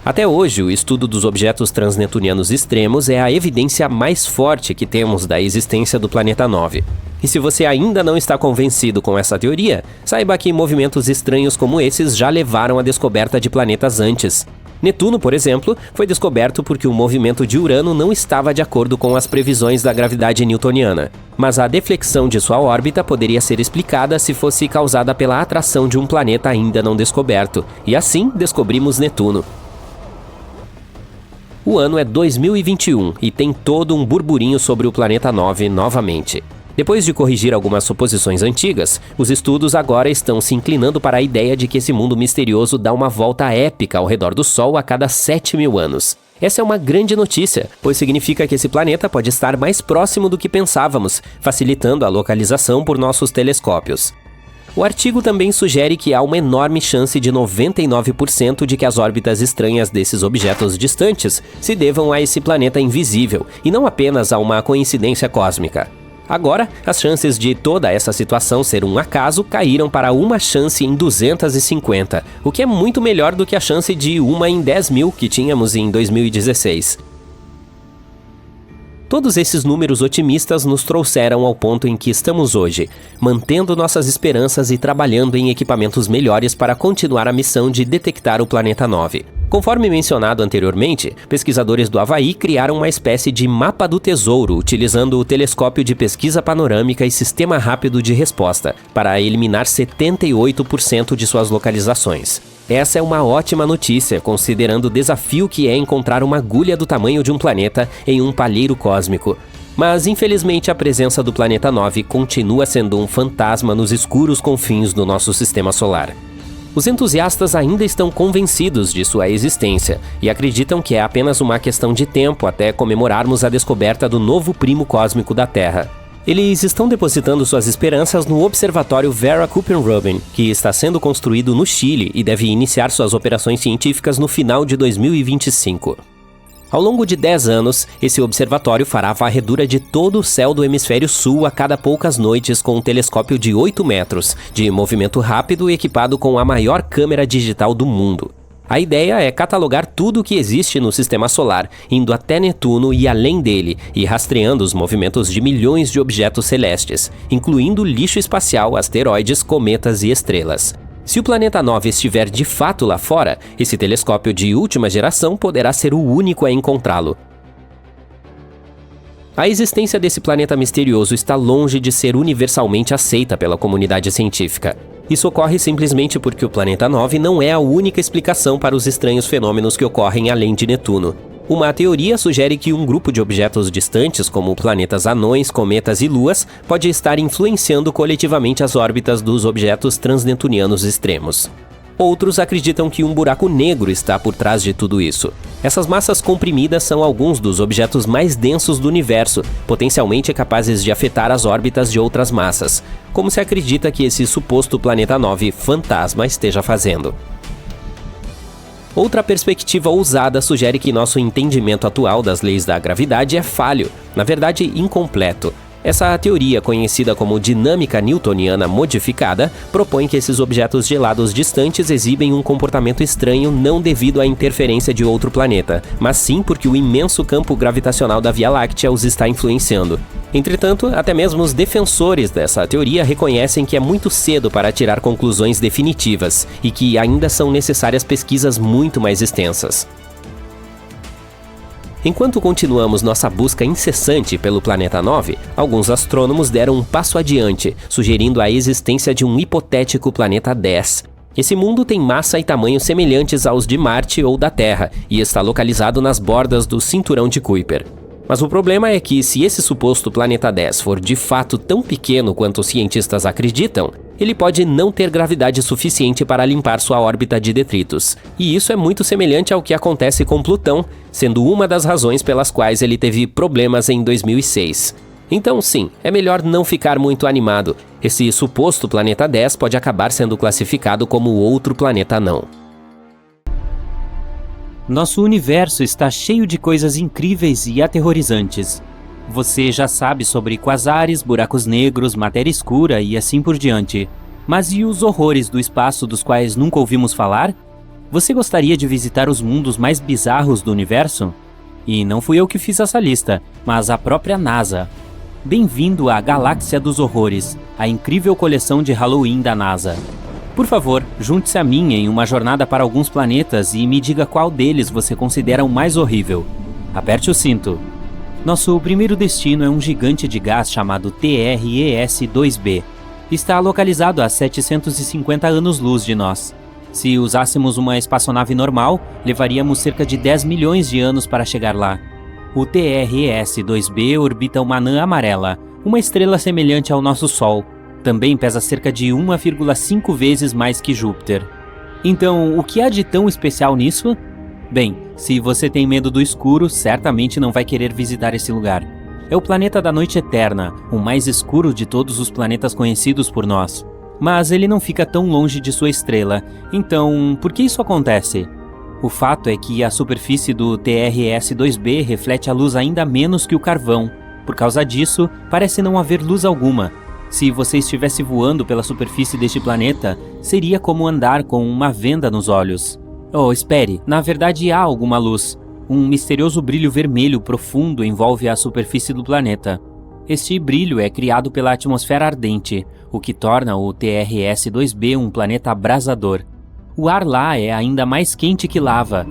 Até hoje, o estudo dos objetos transnetunianos extremos é a evidência mais forte que temos da existência do Planeta 9. E se você ainda não está convencido com essa teoria, saiba que movimentos estranhos como esses já levaram à descoberta de planetas antes. Netuno, por exemplo, foi descoberto porque o movimento de Urano não estava de acordo com as previsões da gravidade newtoniana. Mas a deflexão de sua órbita poderia ser explicada se fosse causada pela atração de um planeta ainda não descoberto. E assim, descobrimos Netuno. O ano é 2021 e tem todo um burburinho sobre o Planeta 9 novamente. Depois de corrigir algumas suposições antigas, os estudos agora estão se inclinando para a ideia de que esse mundo misterioso dá uma volta épica ao redor do Sol a cada 7.000 anos. Essa é uma grande notícia, pois significa que esse planeta pode estar mais próximo do que pensávamos, facilitando a localização por nossos telescópios. O artigo também sugere que há uma enorme chance de 99% de que as órbitas estranhas desses objetos distantes se devam a esse planeta invisível, e não apenas a uma coincidência cósmica. Agora, as chances de toda essa situação ser um acaso caíram para uma chance em 250, o que é muito melhor do que a chance de 1 em 10.000 que tínhamos em 2016. Todos esses números otimistas nos trouxeram ao ponto em que estamos hoje, mantendo nossas esperanças e trabalhando em equipamentos melhores para continuar a missão de detectar o Planeta 9. Conforme mencionado anteriormente, pesquisadores do Havaí criaram uma espécie de mapa do tesouro utilizando o telescópio de pesquisa panorâmica e sistema rápido de resposta, para eliminar 78% de suas localizações. Essa é uma ótima notícia, considerando o desafio que é encontrar uma agulha do tamanho de um planeta em um palheiro cósmico. Mas, infelizmente, a presença do Planeta 9 continua sendo um fantasma nos escuros confins do nosso sistema solar. Os entusiastas ainda estão convencidos de sua existência e acreditam que é apenas uma questão de tempo até comemorarmos a descoberta do novo primo cósmico da Terra. Eles estão depositando suas esperanças no Observatório Vera Kuppenrubin, que está sendo construído no Chile e deve iniciar suas operações científicas no final de 2025. Ao longo de 10 anos, esse observatório fará a varredura de todo o céu do hemisfério sul a cada poucas noites com um telescópio de 8 metros, de movimento rápido e equipado com a maior câmera digital do mundo. A ideia é catalogar tudo o que existe no Sistema Solar, indo até Netuno e além dele, e rastreando os movimentos de milhões de objetos celestes, incluindo lixo espacial, asteroides, cometas e estrelas. Se o Planeta 9 estiver de fato lá fora, esse telescópio de última geração poderá ser o único a encontrá-lo. A existência desse planeta misterioso está longe de ser universalmente aceita pela comunidade científica. Isso ocorre simplesmente porque o Planeta 9 não é a única explicação para os estranhos fenômenos que ocorrem além de Netuno. Uma teoria sugere que um grupo de objetos distantes, como planetas anões, cometas e luas, pode estar influenciando coletivamente as órbitas dos objetos transneptunianos extremos. Outros acreditam que um buraco negro está por trás de tudo isso. Essas massas comprimidas são alguns dos objetos mais densos do universo, potencialmente capazes de afetar as órbitas de outras massas, como se acredita que esse suposto planeta 9 fantasma esteja fazendo. Outra perspectiva ousada sugere que nosso entendimento atual das leis da gravidade é falho, na verdade incompleto. Essa teoria, conhecida como dinâmica newtoniana modificada, propõe que esses objetos gelados distantes exibem um comportamento estranho não devido à interferência de outro planeta, mas sim porque o imenso campo gravitacional da Via Láctea os está influenciando. Entretanto, até mesmo os defensores dessa teoria reconhecem que é muito cedo para tirar conclusões definitivas e que ainda são necessárias pesquisas muito mais extensas. Enquanto continuamos nossa busca incessante pelo planeta 9, alguns astrônomos deram um passo adiante, sugerindo a existência de um hipotético planeta 10. Esse mundo tem massa e tamanho semelhantes aos de Marte ou da Terra e está localizado nas bordas do cinturão de Kuiper. Mas o problema é que, se esse suposto planeta 10 for de fato tão pequeno quanto os cientistas acreditam, ele pode não ter gravidade suficiente para limpar sua órbita de detritos. E isso é muito semelhante ao que acontece com Plutão, sendo uma das razões pelas quais ele teve problemas em 2006. Então sim, é melhor não ficar muito animado. Esse suposto planeta 10 pode acabar sendo classificado como outro planeta não. Nosso universo está cheio de coisas incríveis e aterrorizantes. Você já sabe sobre quasares, buracos negros, matéria escura e assim por diante. Mas e os horrores do espaço dos quais nunca ouvimos falar? Você gostaria de visitar os mundos mais bizarros do universo? E não fui eu que fiz essa lista, mas a própria NASA. Bem-vindo à Galáxia dos Horrores, a incrível coleção de Halloween da NASA. Por favor, junte-se a mim em uma jornada para alguns planetas e me diga qual deles você considera o mais horrível. Aperte o cinto. Nosso primeiro destino é um gigante de gás chamado TRES-2b. Está localizado a 750 anos-luz de nós. Se usássemos uma espaçonave normal, levaríamos cerca de 10 milhões de anos para chegar lá. O TRES-2b orbita uma anã amarela, uma estrela semelhante ao nosso Sol. Também pesa cerca de 1,5 vezes mais que Júpiter. Então, o que há de tão especial nisso? Bem, se você tem medo do escuro, certamente não vai querer visitar esse lugar. É o planeta da noite eterna, o mais escuro de todos os planetas conhecidos por nós. Mas ele não fica tão longe de sua estrela, então por que isso acontece? O fato é que a superfície do TRES-2b reflete a luz ainda menos que o carvão. Por causa disso, parece não haver luz alguma. Se você estivesse voando pela superfície deste planeta, seria como andar com uma venda nos olhos. Oh, espere, na verdade há alguma luz. Um misterioso brilho vermelho profundo envolve a superfície do planeta. Este brilho é criado pela atmosfera ardente, o que torna o TRES-2b um planeta abrasador. O ar lá é ainda mais quente que lava.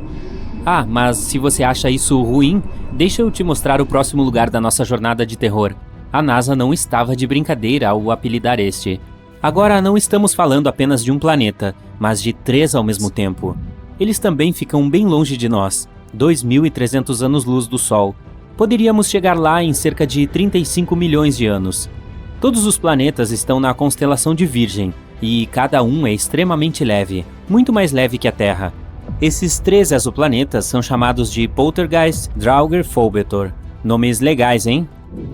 Ah, mas se você acha isso ruim, deixa eu te mostrar o próximo lugar da nossa jornada de terror. A NASA não estava de brincadeira ao apelidar este. Agora não estamos falando apenas de um planeta, mas de 3 ao mesmo tempo. Eles também ficam bem longe de nós, 2.300 anos-luz do Sol. Poderíamos chegar lá em cerca de 35 milhões de anos. Todos os planetas estão na constelação de Virgem, e cada um é extremamente leve, muito mais leve que a Terra. Esses 3 exoplanetas são chamados de Poltergeist, Draugr, Phobetor. Nomes legais, hein?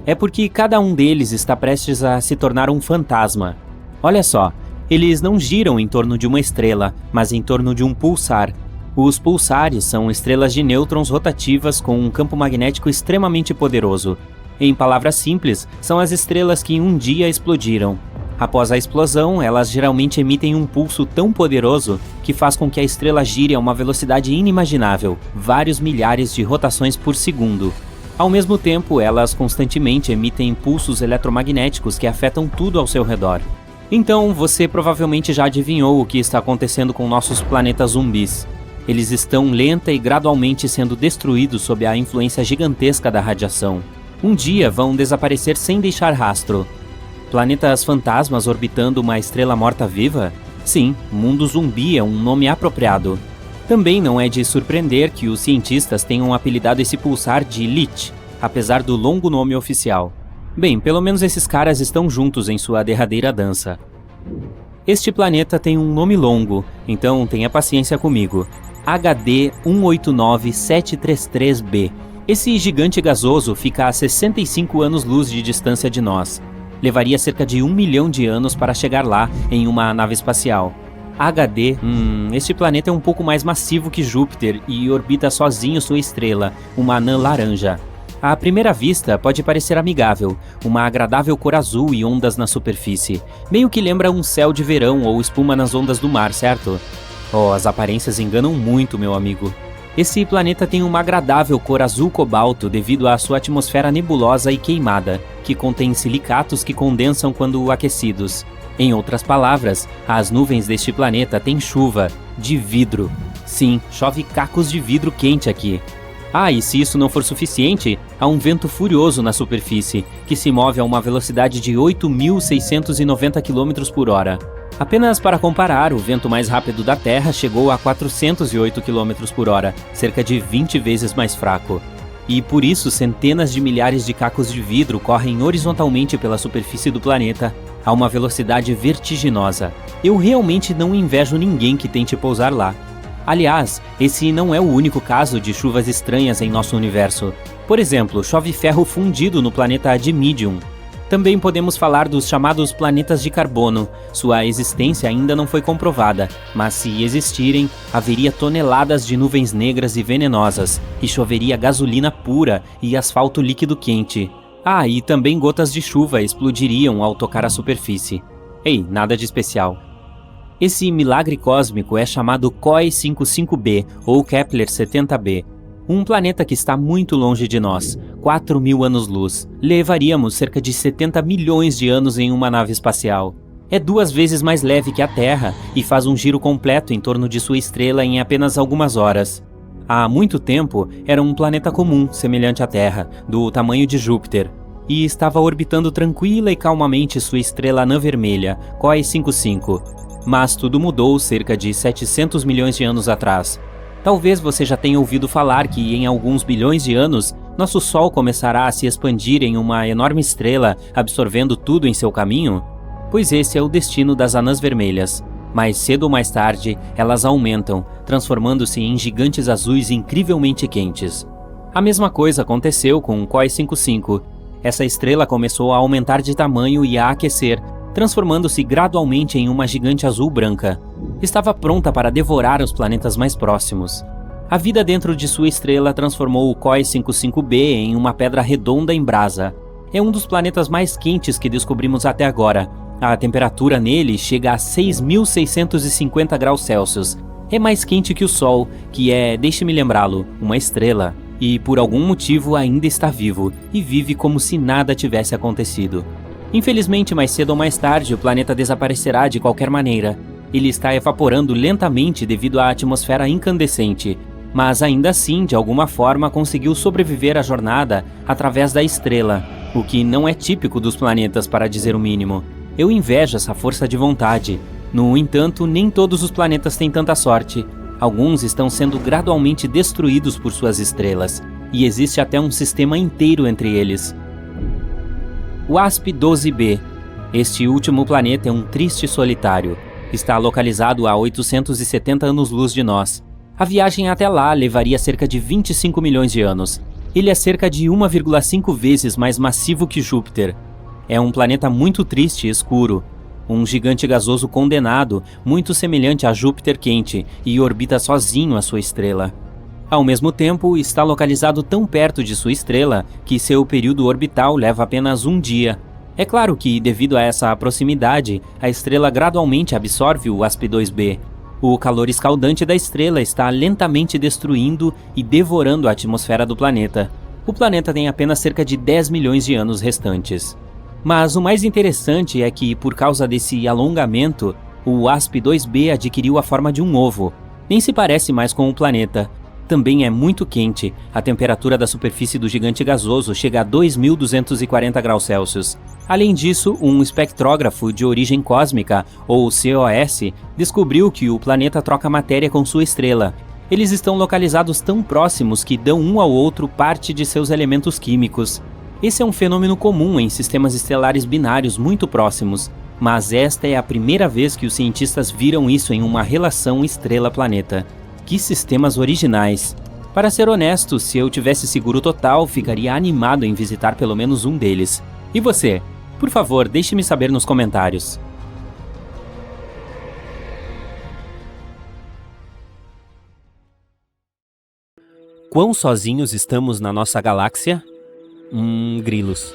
É porque cada um deles está prestes a se tornar um fantasma. Olha só, eles não giram em torno de uma estrela, mas em torno de um pulsar. Os pulsares são estrelas de nêutrons rotativas com um campo magnético extremamente poderoso. Em palavras simples, são as estrelas que um dia explodiram. Após a explosão, elas geralmente emitem um pulso tão poderoso que faz com que a estrela gire a uma velocidade inimaginável, vários milhares de rotações por segundo. Ao mesmo tempo, elas constantemente emitem impulsos eletromagnéticos que afetam tudo ao seu redor. Então, você provavelmente já adivinhou o que está acontecendo com nossos planetas zumbis. Eles estão lenta e gradualmente sendo destruídos sob a influência gigantesca da radiação. Um dia vão desaparecer sem deixar rastro. Planetas fantasmas orbitando uma estrela morta-viva? Sim, mundo zumbi é um nome apropriado. Também não é de surpreender que os cientistas tenham apelidado esse pulsar de Lich, apesar do longo nome oficial. Bem, pelo menos esses caras estão juntos em sua derradeira dança. Este planeta tem um nome longo, então tenha paciência comigo. HD 189733b. Esse gigante gasoso fica a 65 anos-luz de distância de nós. Levaria cerca de 1 milhão de anos para chegar lá em uma nave espacial. HD, este planeta é um pouco mais massivo que Júpiter e orbita sozinho sua estrela, uma anã laranja. À primeira vista, pode parecer amigável, uma agradável cor azul e ondas na superfície. Meio que lembra um céu de verão ou espuma nas ondas do mar, certo? Oh, as aparências enganam muito, meu amigo. Esse planeta tem uma agradável cor azul cobalto devido à sua atmosfera nebulosa e queimada, que contém silicatos que condensam quando aquecidos. Em outras palavras, as nuvens deste planeta têm chuva de vidro. Sim, chove cacos de vidro quente aqui. Ah, e se isso não for suficiente, há um vento furioso na superfície, que se move a uma velocidade de 8.690 km por hora. Apenas para comparar, o vento mais rápido da Terra chegou a 408 km por hora, cerca de 20 vezes mais fraco. E por isso, centenas de milhares de cacos de vidro correm horizontalmente pela superfície do planeta a uma velocidade vertiginosa. Eu realmente não invejo ninguém que tente pousar lá. Aliás, esse não é o único caso de chuvas estranhas em nosso universo. Por exemplo, chove ferro fundido no planeta Dimidium. Também podemos falar dos chamados planetas de carbono. Sua existência ainda não foi comprovada, mas se existirem, haveria toneladas de nuvens negras e venenosas, e choveria gasolina pura e asfalto líquido quente. Ah, e também gotas de chuva explodiriam ao tocar a superfície. Ei, nada de especial. Esse milagre cósmico é chamado COI 55b ou Kepler 70b. Um planeta que está muito longe de nós, 4.000 anos-luz. Levaríamos cerca de 70 milhões de anos em uma nave espacial. É 2 vezes mais leve que a Terra e faz um giro completo em torno de sua estrela em apenas algumas horas. Há muito tempo, era um planeta comum, semelhante à Terra, do tamanho de Júpiter, e estava orbitando tranquila e calmamente sua estrela anã vermelha, COI 55. Mas tudo mudou cerca de 700 milhões de anos atrás. Talvez você já tenha ouvido falar que em alguns bilhões de anos, nosso Sol começará a se expandir em uma enorme estrela, absorvendo tudo em seu caminho? Pois esse é o destino das anãs vermelhas. Mais cedo ou mais tarde, elas aumentam, transformando-se em gigantes azuis incrivelmente quentes. A mesma coisa aconteceu com o COI 55. Essa estrela começou a aumentar de tamanho e a aquecer, transformando-se gradualmente em uma gigante azul branca. Estava pronta para devorar os planetas mais próximos. A vida dentro de sua estrela transformou o COI 55b em uma pedra redonda em brasa. É um dos planetas mais quentes que descobrimos até agora. A temperatura nele chega a 6.650 graus Celsius. É mais quente que o Sol, que é, deixe-me lembrá-lo, uma estrela. E por algum motivo ainda está vivo, e vive como se nada tivesse acontecido. Infelizmente, mais cedo ou mais tarde, o planeta desaparecerá de qualquer maneira. Ele está evaporando lentamente devido à atmosfera incandescente, mas ainda assim, de alguma forma, conseguiu sobreviver à jornada através da estrela, o que não é típico dos planetas, para dizer o mínimo. Eu invejo essa força de vontade. No entanto, nem todos os planetas têm tanta sorte. Alguns estão sendo gradualmente destruídos por suas estrelas, e existe até um sistema inteiro entre eles. WASP-12b. Este último planeta é um triste solitário. Está localizado a 870 anos-luz de nós. A viagem até lá levaria cerca de 25 milhões de anos. Ele é cerca de 1,5 vezes mais massivo que Júpiter. É um planeta muito triste e escuro. Um gigante gasoso condenado, muito semelhante a Júpiter quente, e orbita sozinho a sua estrela. Ao mesmo tempo, está localizado tão perto de sua estrela que seu período orbital leva apenas um dia. É claro que, devido a essa proximidade, a estrela gradualmente absorve o WASP-2b. O calor escaldante da estrela está lentamente destruindo e devorando a atmosfera do planeta. O planeta tem apenas cerca de 10 milhões de anos restantes. Mas o mais interessante é que, por causa desse alongamento, o WASP-2b adquiriu a forma de um ovo. Nem se parece mais com o planeta. Também é muito quente. A temperatura da superfície do gigante gasoso chega a 2.240 graus Celsius. Além disso, um espectrógrafo de origem cósmica, ou COS, descobriu que o planeta troca matéria com sua estrela. Eles estão localizados tão próximos que dão um ao outro parte de seus elementos químicos. Esse é um fenômeno comum em sistemas estelares binários muito próximos, mas esta é a primeira vez que os cientistas viram isso em uma relação estrela-planeta. Que sistemas originais! Para ser honesto, se eu tivesse seguro total, ficaria animado em visitar pelo menos um deles. E você? Por favor, deixe-me saber nos comentários. Quão sozinhos estamos na nossa galáxia? Grilos.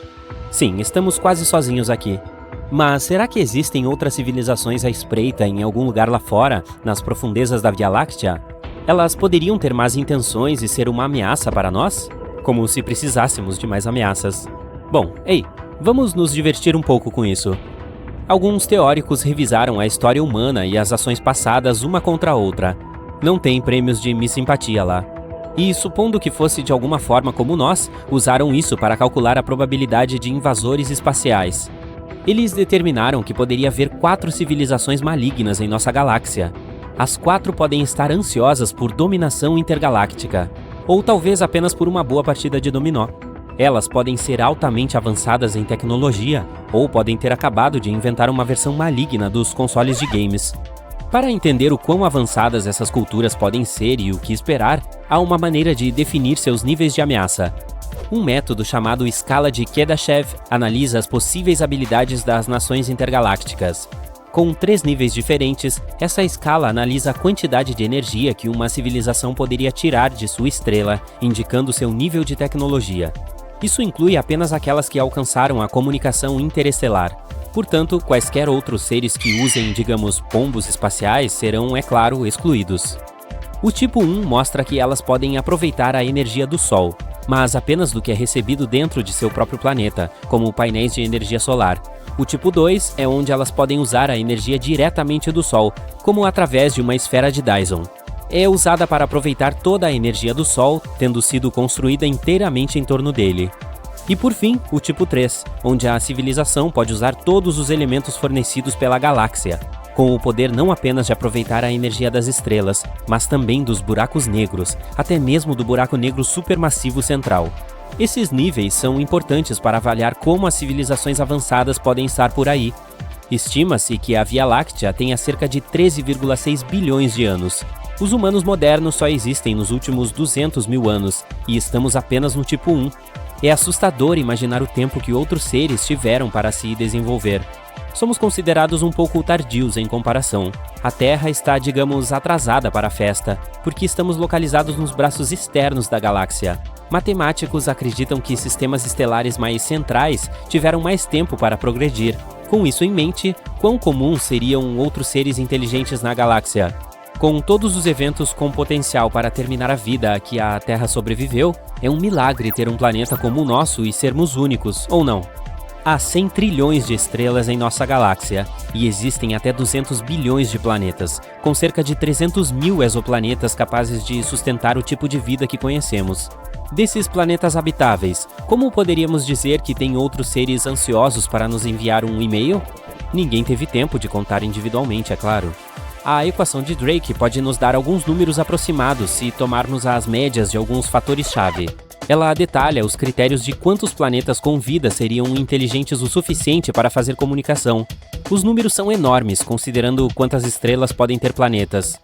Sim, estamos quase sozinhos aqui. Mas será que existem outras civilizações à espreita em algum lugar lá fora, nas profundezas da Via Láctea? Elas poderiam ter más intenções e ser uma ameaça para nós? Como se precisássemos de mais ameaças. Bom, ei, vamos nos divertir um pouco com isso. Alguns teóricos revisaram a história humana e as ações passadas uma contra a outra. Não tem prêmios de Miss Simpatia lá. E, supondo que fosse de alguma forma como nós, usaram isso para calcular a probabilidade de invasores espaciais. Eles determinaram que poderia haver 4 civilizações malignas em nossa galáxia. As 4 podem estar ansiosas por dominação intergaláctica, ou talvez apenas por uma boa partida de dominó. Elas podem ser altamente avançadas em tecnologia, ou podem ter acabado de inventar uma versão maligna dos consoles de games. Para entender o quão avançadas essas culturas podem ser e o que esperar, há uma maneira de definir seus níveis de ameaça. Um método chamado Escala de Kardashev analisa as possíveis habilidades das nações intergalácticas. Com 3 níveis diferentes, essa escala analisa a quantidade de energia que uma civilização poderia tirar de sua estrela, indicando seu nível de tecnologia. Isso inclui apenas aquelas que alcançaram a comunicação interestelar. Portanto, quaisquer outros seres que usem, digamos, pombos espaciais serão, é claro, excluídos. O tipo 1 mostra que elas podem aproveitar a energia do Sol, mas apenas do que é recebido dentro de seu próprio planeta, como painéis de energia solar. O tipo 2 é onde elas podem usar a energia diretamente do Sol, como através de uma esfera de Dyson. É usada para aproveitar toda a energia do Sol, tendo sido construída inteiramente em torno dele. E por fim, o tipo 3, onde a civilização pode usar todos os elementos fornecidos pela galáxia, com o poder não apenas de aproveitar a energia das estrelas, mas também dos buracos negros, até mesmo do buraco negro supermassivo central. Esses níveis são importantes para avaliar como as civilizações avançadas podem estar por aí. Estima-se que a Via Láctea tenha cerca de 13,6 bilhões de anos. Os humanos modernos só existem nos últimos 200 mil anos, e estamos apenas no tipo 1. É assustador imaginar o tempo que outros seres tiveram para se desenvolver. Somos considerados um pouco tardios em comparação. A Terra está, digamos, atrasada para a festa, porque estamos localizados nos braços externos da galáxia. Matemáticos acreditam que sistemas estelares mais centrais tiveram mais tempo para progredir. Com isso em mente, quão comuns seriam outros seres inteligentes na galáxia? Com todos os eventos com potencial para terminar a vida a que a Terra sobreviveu, é um milagre ter um planeta como o nosso e sermos únicos, ou não? Há 100 trilhões de estrelas em nossa galáxia, e existem até 200 bilhões de planetas, com cerca de 300 mil exoplanetas capazes de sustentar o tipo de vida que conhecemos. Desses planetas habitáveis, como poderíamos dizer que tem outros seres ansiosos para nos enviar um e-mail? Ninguém teve tempo de contar individualmente, é claro. A equação de Drake pode nos dar alguns números aproximados se tomarmos as médias de alguns fatores-chave. Ela detalha os critérios de quantos planetas com vida seriam inteligentes o suficiente para fazer comunicação. Os números são enormes, considerando quantas estrelas podem ter planetas.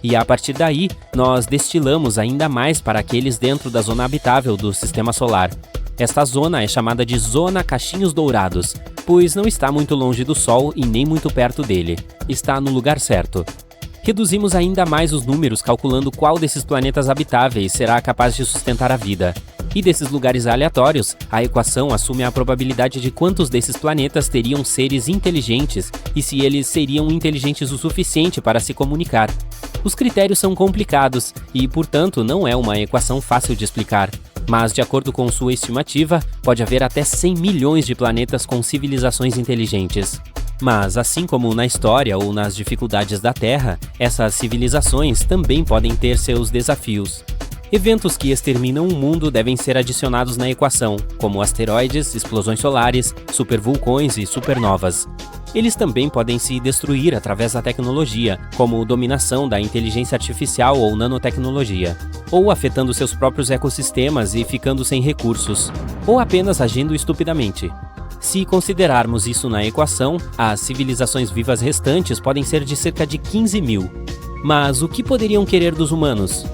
E a partir daí, nós destilamos ainda mais para aqueles dentro da zona habitável do Sistema Solar. Esta zona é chamada de Zona Cachinhos Dourados, pois não está muito longe do Sol e nem muito perto dele. Está no lugar certo. Reduzimos ainda mais os números calculando qual desses planetas habitáveis será capaz de sustentar a vida. E desses lugares aleatórios, a equação assume a probabilidade de quantos desses planetas teriam seres inteligentes e se eles seriam inteligentes o suficiente para se comunicar. Os critérios são complicados e, portanto, não é uma equação fácil de explicar. Mas, de acordo com sua estimativa, pode haver até 100 milhões de planetas com civilizações inteligentes. Mas, assim como na história ou nas dificuldades da Terra, essas civilizações também podem ter seus desafios. Eventos que exterminam o mundo devem ser adicionados na equação, como asteroides, explosões solares, supervulcões e supernovas. Eles também podem se destruir através da tecnologia, como dominação da inteligência artificial ou nanotecnologia, ou afetando seus próprios ecossistemas e ficando sem recursos, ou apenas agindo estupidamente. Se considerarmos isso na equação, as civilizações vivas restantes podem ser de cerca de 15 mil. Mas o que poderiam querer dos humanos?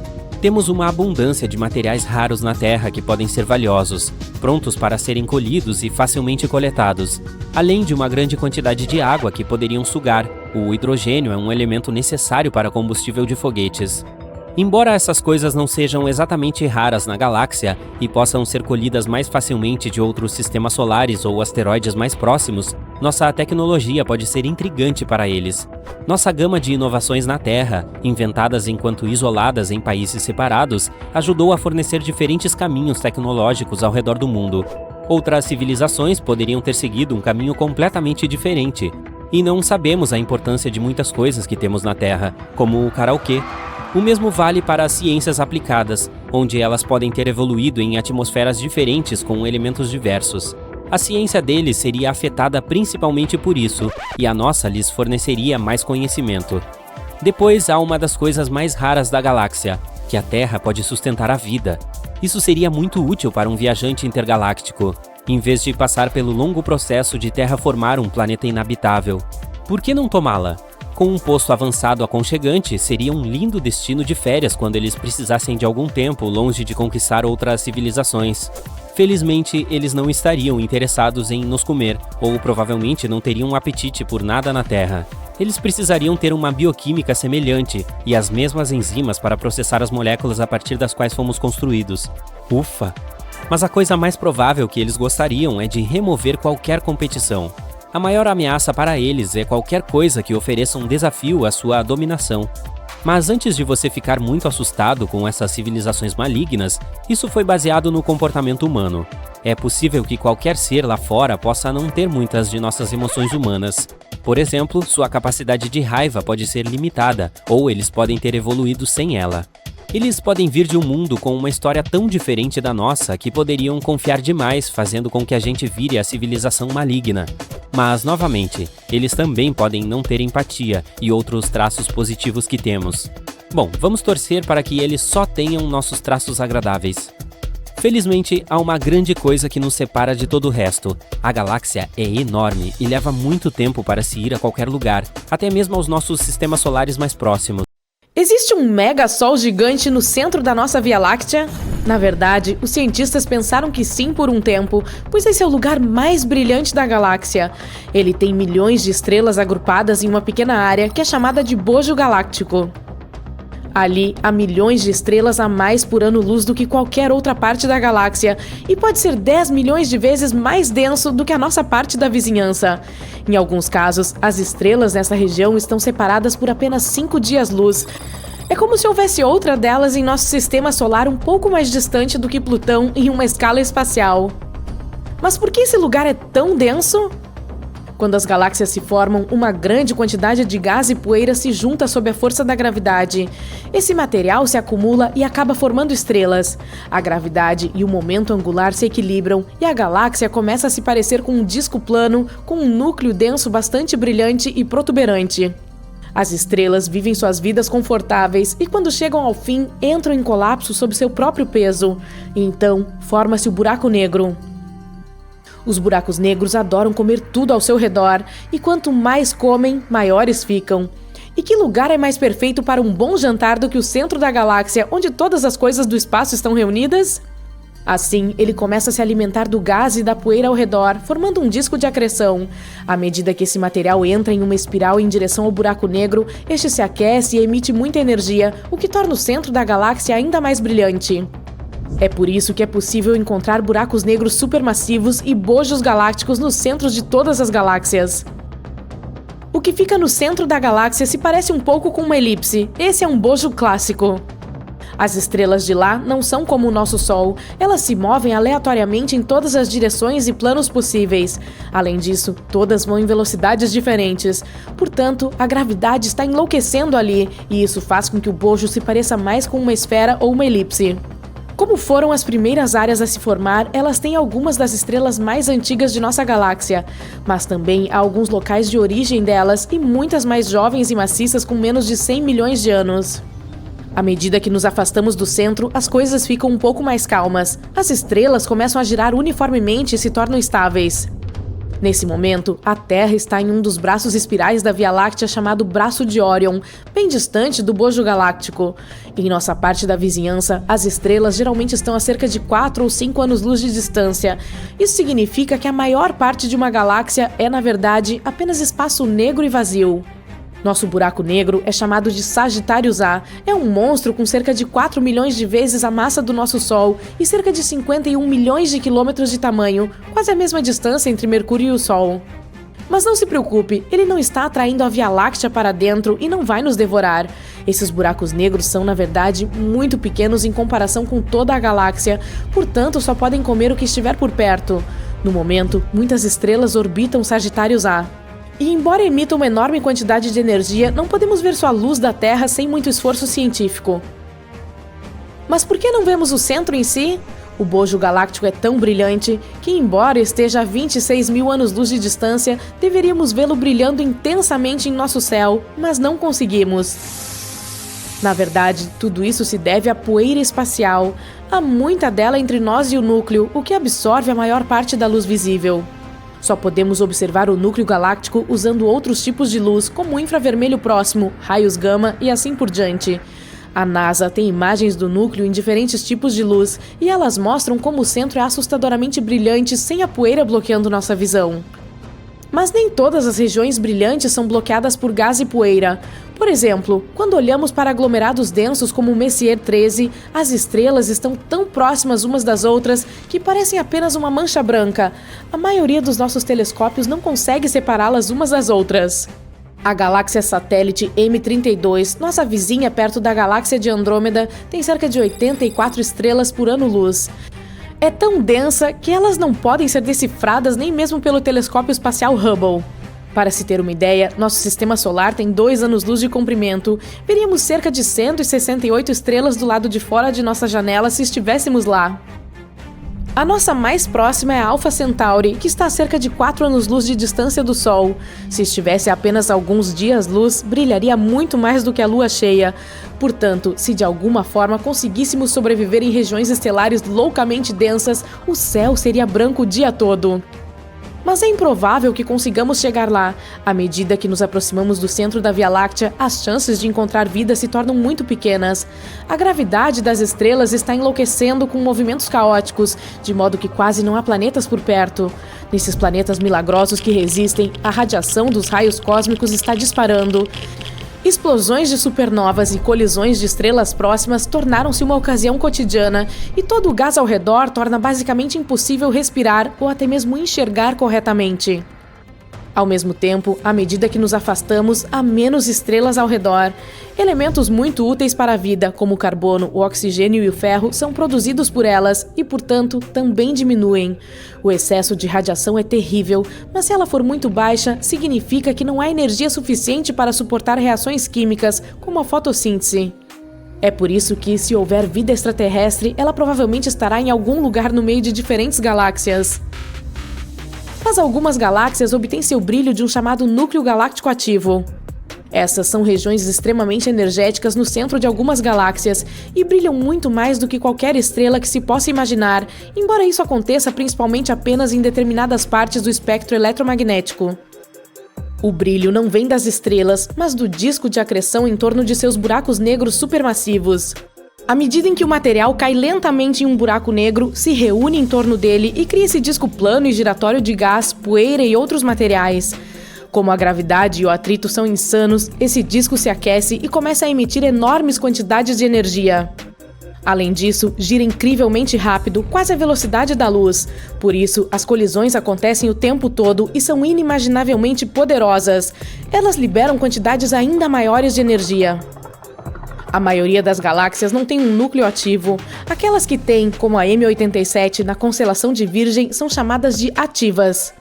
Temos uma abundância de materiais raros na Terra que podem ser valiosos, prontos para serem colhidos e facilmente coletados, além de uma grande quantidade de água que poderiam sugar. O hidrogênio é um elemento necessário para combustível de foguetes. Embora essas coisas não sejam exatamente raras na galáxia e possam ser colhidas mais facilmente de outros sistemas solares ou asteroides mais próximos, nossa tecnologia pode ser intrigante para eles. Nossa gama de inovações na Terra, inventadas enquanto isoladas em países separados, ajudou a fornecer diferentes caminhos tecnológicos ao redor do mundo. Outras civilizações poderiam ter seguido um caminho completamente diferente. E não sabemos a importância de muitas coisas que temos na Terra, como o karaokê. O mesmo vale para as ciências aplicadas, onde elas podem ter evoluído em atmosferas diferentes com elementos diversos. A ciência deles seria afetada principalmente por isso, e a nossa lhes forneceria mais conhecimento. Depois há uma das coisas mais raras da galáxia, que a Terra pode sustentar a vida. Isso seria muito útil para um viajante intergaláctico, em vez de passar pelo longo processo de terraformar um planeta inabitável. Por que não tomá-la? Com um posto avançado aconchegante, seria um lindo destino de férias quando eles precisassem de algum tempo longe de conquistar outras civilizações. Felizmente, eles não estariam interessados em nos comer, ou provavelmente não teriam um apetite por nada na Terra. Eles precisariam ter uma bioquímica semelhante e as mesmas enzimas para processar as moléculas a partir das quais fomos construídos. Ufa! Mas a coisa mais provável que eles gostariam é de remover qualquer competição. A maior ameaça para eles é qualquer coisa que ofereça um desafio à sua dominação. Mas antes de você ficar muito assustado com essas civilizações malignas, isso foi baseado no comportamento humano. É possível que qualquer ser lá fora possa não ter muitas de nossas emoções humanas. Por exemplo, sua capacidade de raiva pode ser limitada, ou eles podem ter evoluído sem ela. Eles podem vir de um mundo com uma história tão diferente da nossa que poderiam confiar demais, fazendo com que a gente vire a civilização maligna. Mas, novamente, eles também podem não ter empatia e outros traços positivos que temos. Bom, vamos torcer para que eles só tenham nossos traços agradáveis. Felizmente, há uma grande coisa que nos separa de todo o resto. A galáxia é enorme e leva muito tempo para se ir a qualquer lugar, até mesmo aos nossos sistemas solares mais próximos. Existe um mega sol gigante no centro da nossa Via Láctea? Na verdade, os cientistas pensaram que sim por um tempo, pois esse é o lugar mais brilhante da galáxia. Ele tem milhões de estrelas agrupadas em uma pequena área que é chamada de bojo galáctico. Ali, há milhões de estrelas a mais por ano-luz do que qualquer outra parte da galáxia e pode ser 10 milhões de vezes mais denso do que a nossa parte da vizinhança. Em alguns casos, as estrelas nessa região estão separadas por apenas 5 dias-luz. É como se houvesse outra delas em nosso sistema solar um pouco mais distante do que Plutão em uma escala espacial. Mas por que esse lugar é tão denso? Quando as galáxias se formam, uma grande quantidade de gás e poeira se junta sob a força da gravidade. Esse material se acumula e acaba formando estrelas. A gravidade e o momento angular se equilibram e a galáxia começa a se parecer com um disco plano com um núcleo denso bastante brilhante e protuberante. As estrelas vivem suas vidas confortáveis e quando chegam ao fim, entram em colapso sob seu próprio peso. E então, forma-se o buraco negro. Os buracos negros adoram comer tudo ao seu redor, e quanto mais comem, maiores ficam. E que lugar é mais perfeito para um bom jantar do que o centro da galáxia, onde todas as coisas do espaço estão reunidas? Assim, ele começa a se alimentar do gás e da poeira ao redor, formando um disco de acreção. À medida que esse material entra em uma espiral em direção ao buraco negro, este se aquece e emite muita energia, o que torna o centro da galáxia ainda mais brilhante. É por isso que é possível encontrar buracos negros supermassivos e bojos galácticos nos centros de todas as galáxias. O que fica no centro da galáxia se parece um pouco com uma elipse. Esse é um bojo clássico. As estrelas de lá não são como o nosso Sol, elas se movem aleatoriamente em todas as direções e planos possíveis. Além disso, todas vão em velocidades diferentes. Portanto, a gravidade está enlouquecendo ali, e isso faz com que o bojo se pareça mais com uma esfera ou uma elipse. Como foram as primeiras áreas a se formar, elas têm algumas das estrelas mais antigas de nossa galáxia, mas também há alguns locais de origem delas e muitas mais jovens e maciças com menos de 100 milhões de anos. À medida que nos afastamos do centro, as coisas ficam um pouco mais calmas. As estrelas começam a girar uniformemente e se tornam estáveis. Nesse momento, a Terra está em um dos braços espirais da Via Láctea chamado Braço de Órion, bem distante do bojo galáctico. Em nossa parte da vizinhança, as estrelas geralmente estão a cerca de 4 ou 5 anos-luz de distância. Isso significa que a maior parte de uma galáxia é, na verdade, apenas espaço negro e vazio. Nosso buraco negro é chamado de Sagitários A. É um monstro com cerca de 4 milhões de vezes a massa do nosso Sol e cerca de 51 milhões de quilômetros de tamanho, quase a mesma distância entre Mercúrio e o Sol. Mas não se preocupe, ele não está atraindo a Via Láctea para dentro e não vai nos devorar. Esses buracos negros são, na verdade, muito pequenos em comparação com toda a galáxia, portanto só podem comer o que estiver por perto. No momento, muitas estrelas orbitam Sagitários A. E embora emitam uma enorme quantidade de energia, não podemos ver sua luz da Terra sem muito esforço científico. Mas por que não vemos o centro em si? O bojo galáctico é tão brilhante que, embora esteja a 26 mil anos-luz de distância, deveríamos vê-lo brilhando intensamente em nosso céu, mas não conseguimos. Na verdade, tudo isso se deve à poeira espacial. Há muita dela entre nós e o núcleo, o que absorve a maior parte da luz visível. Só podemos observar o núcleo galáctico usando outros tipos de luz, como o infravermelho próximo, raios gama e assim por diante. A NASA tem imagens do núcleo em diferentes tipos de luz e elas mostram como o centro é assustadoramente brilhante sem a poeira bloqueando nossa visão. Mas nem todas as regiões brilhantes são bloqueadas por gás e poeira. Por exemplo, quando olhamos para aglomerados densos como o Messier 13, as estrelas estão tão próximas umas das outras que parecem apenas uma mancha branca. A maioria dos nossos telescópios não consegue separá-las umas das outras. A galáxia satélite M32, nossa vizinha perto da galáxia de Andrômeda, tem cerca de 84 estrelas por ano-luz. É tão densa que elas não podem ser decifradas nem mesmo pelo telescópio espacial Hubble. Para se ter uma ideia, nosso sistema solar tem 2 anos-luz de comprimento. Veríamos cerca de 168 estrelas do lado de fora de nossa janela se estivéssemos lá. A nossa mais próxima é a Alpha Centauri, que está a cerca de 4 anos-luz de distância do Sol. Se estivesse a apenas alguns dias-luz, brilharia muito mais do que a Lua cheia. Portanto, se de alguma forma conseguíssemos sobreviver em regiões estelares loucamente densas, o céu seria branco o dia todo. Mas é improvável que consigamos chegar lá. À medida que nos aproximamos do centro da Via Láctea, as chances de encontrar vida se tornam muito pequenas. A gravidade das estrelas está enlouquecendo com movimentos caóticos, de modo que quase não há planetas por perto. Nesses planetas milagrosos que resistem, a radiação dos raios cósmicos está disparando. Explosões de supernovas e colisões de estrelas próximas tornaram-se uma ocasião cotidiana, e todo o gás ao redor torna basicamente impossível respirar ou até mesmo enxergar corretamente. Ao mesmo tempo, à medida que nos afastamos, há menos estrelas ao redor. Elementos muito úteis para a vida, como o carbono, o oxigênio e o ferro, são produzidos por elas e, portanto, também diminuem. O excesso de radiação é terrível, mas se ela for muito baixa, significa que não há energia suficiente para suportar reações químicas, como a fotossíntese. É por isso que, se houver vida extraterrestre, ela provavelmente estará em algum lugar no meio de diferentes galáxias. Mas algumas galáxias obtêm seu brilho de um chamado núcleo galáctico ativo. Essas são regiões extremamente energéticas no centro de algumas galáxias e brilham muito mais do que qualquer estrela que se possa imaginar, embora isso aconteça principalmente apenas em determinadas partes do espectro eletromagnético. O brilho não vem das estrelas, mas do disco de acreção em torno de seus buracos negros supermassivos. À medida em que o material cai lentamente em um buraco negro, se reúne em torno dele e cria esse disco plano e giratório de gás, poeira e outros materiais. Como a gravidade e o atrito são insanos, esse disco se aquece e começa a emitir enormes quantidades de energia. Além disso, gira incrivelmente rápido, quase a velocidade da luz. Por isso, as colisões acontecem o tempo todo e são inimaginavelmente poderosas. Elas liberam quantidades ainda maiores de energia. A maioria das galáxias não tem um núcleo ativo. Aquelas que têm, como a M87 na constelação de Virgem, são chamadas de ativas.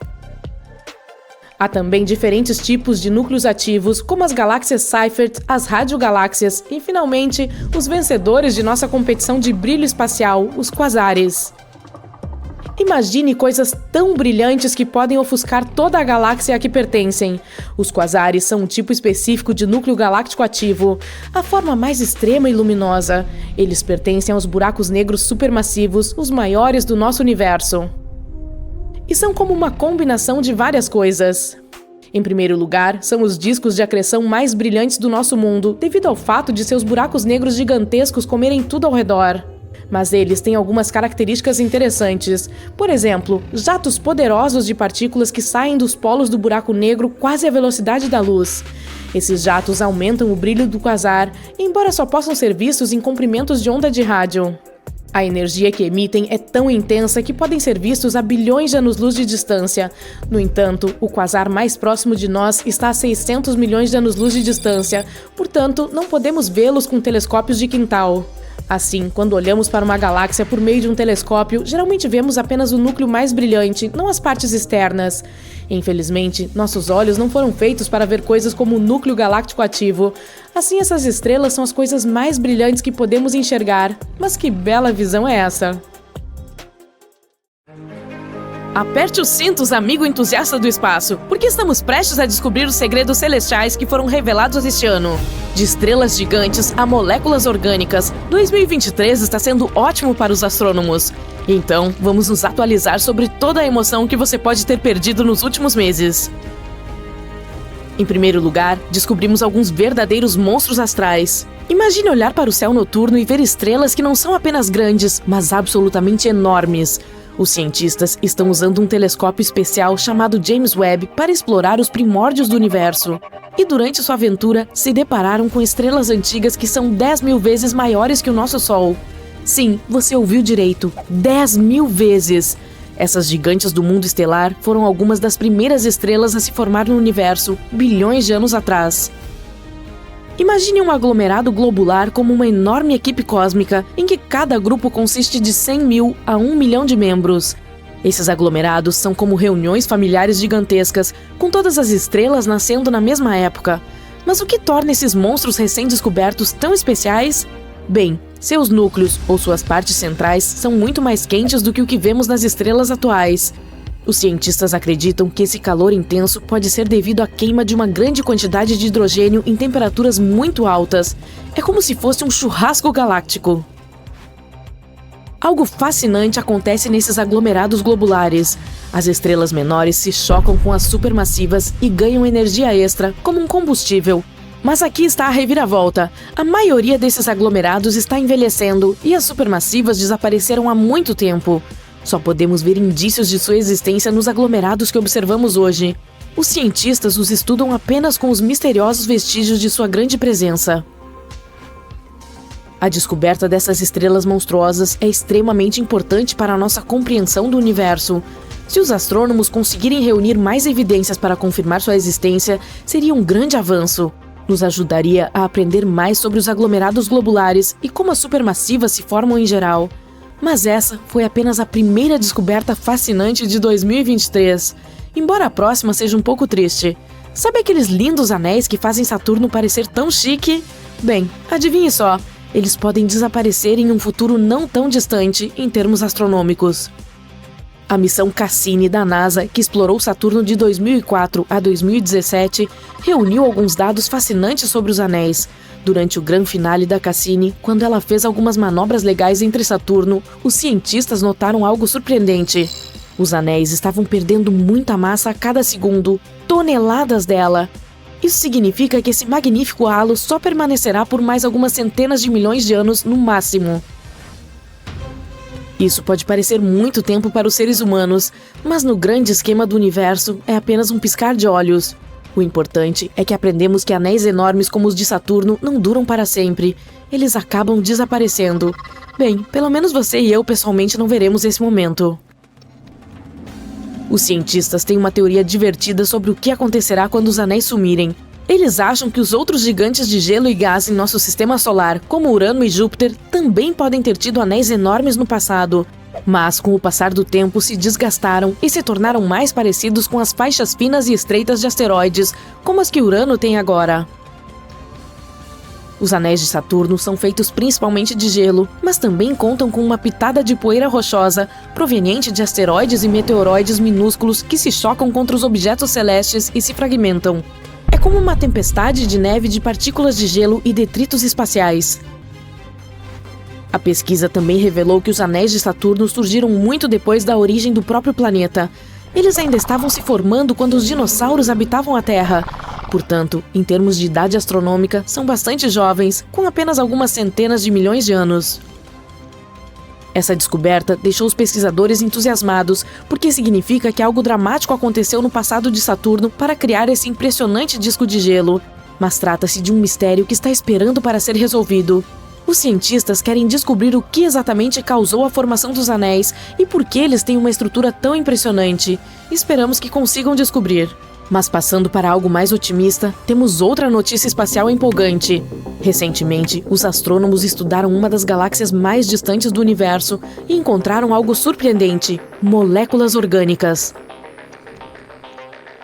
Há também diferentes tipos de núcleos ativos, como as galáxias Seyfert, as radiogaláxias e, finalmente, os vencedores de nossa competição de brilho espacial, os quasares. Imagine coisas tão brilhantes que podem ofuscar toda a galáxia a que pertencem. Os quasares são um tipo específico de núcleo galáctico ativo, a forma mais extrema e luminosa. Eles pertencem aos buracos negros supermassivos, os maiores do nosso universo. E são como uma combinação de várias coisas. Em primeiro lugar, são os discos de acreção mais brilhantes do nosso mundo, devido ao fato de seus buracos negros gigantescos comerem tudo ao redor. Mas eles têm algumas características interessantes. Por exemplo, jatos poderosos de partículas que saem dos polos do buraco negro quase à velocidade da luz. Esses jatos aumentam o brilho do quasar, embora só possam ser vistos em comprimentos de onda de rádio. A energia que emitem é tão intensa que podem ser vistos a bilhões de anos-luz de distância. No entanto, o quasar mais próximo de nós está a 600 milhões de anos-luz de distância, portanto, não podemos vê-los com telescópios de quintal. Assim, quando olhamos para uma galáxia por meio de um telescópio, geralmente vemos apenas o núcleo mais brilhante, não as partes externas. Infelizmente, nossos olhos não foram feitos para ver coisas como o núcleo galáctico ativo. Assim, essas estrelas são as coisas mais brilhantes que podemos enxergar. Mas que bela visão é essa? Aperte os cintos, amigo entusiasta do espaço, porque estamos prestes a descobrir os segredos celestiais que foram revelados este ano. De estrelas gigantes a moléculas orgânicas, 2023 está sendo ótimo para os astrônomos. Então, vamos nos atualizar sobre toda a emoção que você pode ter perdido nos últimos meses. Em primeiro lugar, descobrimos alguns verdadeiros monstros astrais. Imagine olhar para o céu noturno e ver estrelas que não são apenas grandes, mas absolutamente enormes. Os cientistas estão usando um telescópio especial chamado James Webb para explorar os primórdios do universo. E durante sua aventura, se depararam com estrelas antigas que são 10 mil vezes maiores que o nosso Sol. Sim, você ouviu direito, 10 mil vezes! Essas gigantes do mundo estelar foram algumas das primeiras estrelas a se formar no universo, bilhões de anos atrás. Imagine um aglomerado globular como uma enorme equipe cósmica, em que cada grupo consiste de 100 mil a 1 milhão de membros. Esses aglomerados são como reuniões familiares gigantescas, com todas as estrelas nascendo na mesma época. Mas o que torna esses monstros recém-descobertos tão especiais? Bem, seus núcleos, ou suas partes centrais, são muito mais quentes do que o que vemos nas estrelas atuais. Os cientistas acreditam que esse calor intenso pode ser devido à queima de uma grande quantidade de hidrogênio em temperaturas muito altas. É como se fosse um churrasco galáctico. Algo fascinante acontece nesses aglomerados globulares. As estrelas menores se chocam com as supermassivas e ganham energia extra, como um combustível. Mas aqui está a reviravolta. A maioria desses aglomerados está envelhecendo e as supermassivas desapareceram há muito tempo. Só podemos ver indícios de sua existência nos aglomerados que observamos hoje. Os cientistas os estudam apenas com os misteriosos vestígios de sua grande presença. A descoberta dessas estrelas monstruosas é extremamente importante para a nossa compreensão do universo. Se os astrônomos conseguirem reunir mais evidências para confirmar sua existência, seria um grande avanço. Nos ajudaria a aprender mais sobre os aglomerados globulares e como as supermassivas se formam em geral. Mas essa foi apenas a primeira descoberta fascinante de 2023. Embora a próxima seja um pouco triste. Sabe aqueles lindos anéis que fazem Saturno parecer tão chique? Bem, adivinhe só, eles podem desaparecer em um futuro não tão distante em termos astronômicos. A missão Cassini da NASA, que explorou Saturno de 2004 a 2017, reuniu alguns dados fascinantes sobre os anéis. Durante o grande finale da Cassini, quando ela fez algumas manobras legais entre Saturno, os cientistas notaram algo surpreendente. Os anéis estavam perdendo muita massa a cada segundo, toneladas dela. Isso significa que esse magnífico halo só permanecerá por mais algumas centenas de milhões de anos no máximo. Isso pode parecer muito tempo para os seres humanos, mas no grande esquema do universo é apenas um piscar de olhos. O importante é que aprendemos que anéis enormes como os de Saturno não duram para sempre. Eles acabam desaparecendo. Bem, pelo menos você e eu pessoalmente não veremos esse momento. Os cientistas têm uma teoria divertida sobre o que acontecerá quando os anéis sumirem. Eles acham que os outros gigantes de gelo e gás em nosso sistema solar, como Urano e Júpiter, também podem ter tido anéis enormes no passado, mas com o passar do tempo se desgastaram e se tornaram mais parecidos com as faixas finas e estreitas de asteroides, como as que Urano tem agora. Os anéis de Saturno são feitos principalmente de gelo, mas também contam com uma pitada de poeira rochosa proveniente de asteroides e meteoroides minúsculos que se chocam contra os objetos celestes e se fragmentam. É como uma tempestade de neve de partículas de gelo e detritos espaciais. A pesquisa também revelou que os anéis de Saturno surgiram muito depois da origem do próprio planeta. Eles ainda estavam se formando quando os dinossauros habitavam a Terra. Portanto, em termos de idade astronômica, são bastante jovens, com apenas algumas centenas de milhões de anos. Essa descoberta deixou os pesquisadores entusiasmados, porque significa que algo dramático aconteceu no passado de Saturno para criar esse impressionante disco de gelo. Mas trata-se de um mistério que está esperando para ser resolvido. Os cientistas querem descobrir o que exatamente causou a formação dos anéis e por que eles têm uma estrutura tão impressionante. Esperamos que consigam descobrir. Mas passando para algo mais otimista, temos outra notícia espacial empolgante. Recentemente, os astrônomos estudaram uma das galáxias mais distantes do universo e encontraram algo surpreendente: moléculas orgânicas.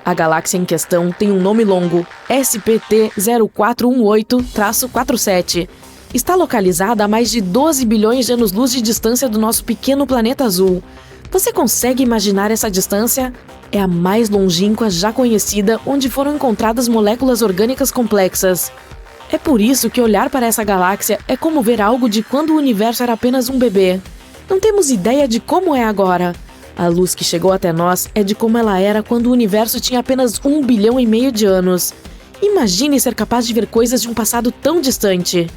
A galáxia em questão tem um nome longo, SPT-0418-47. Está localizada a mais de 12 bilhões de anos-luz de distância do nosso pequeno planeta azul. Você consegue imaginar essa distância? É a mais longínqua já conhecida onde foram encontradas moléculas orgânicas complexas. É por isso que olhar para essa galáxia é como ver algo de quando o universo era apenas um bebê. Não temos ideia de como é agora. A luz que chegou até nós é de como ela era quando o universo tinha apenas 1,5 bilhão de anos. Imagine ser capaz de ver coisas de um passado tão distante.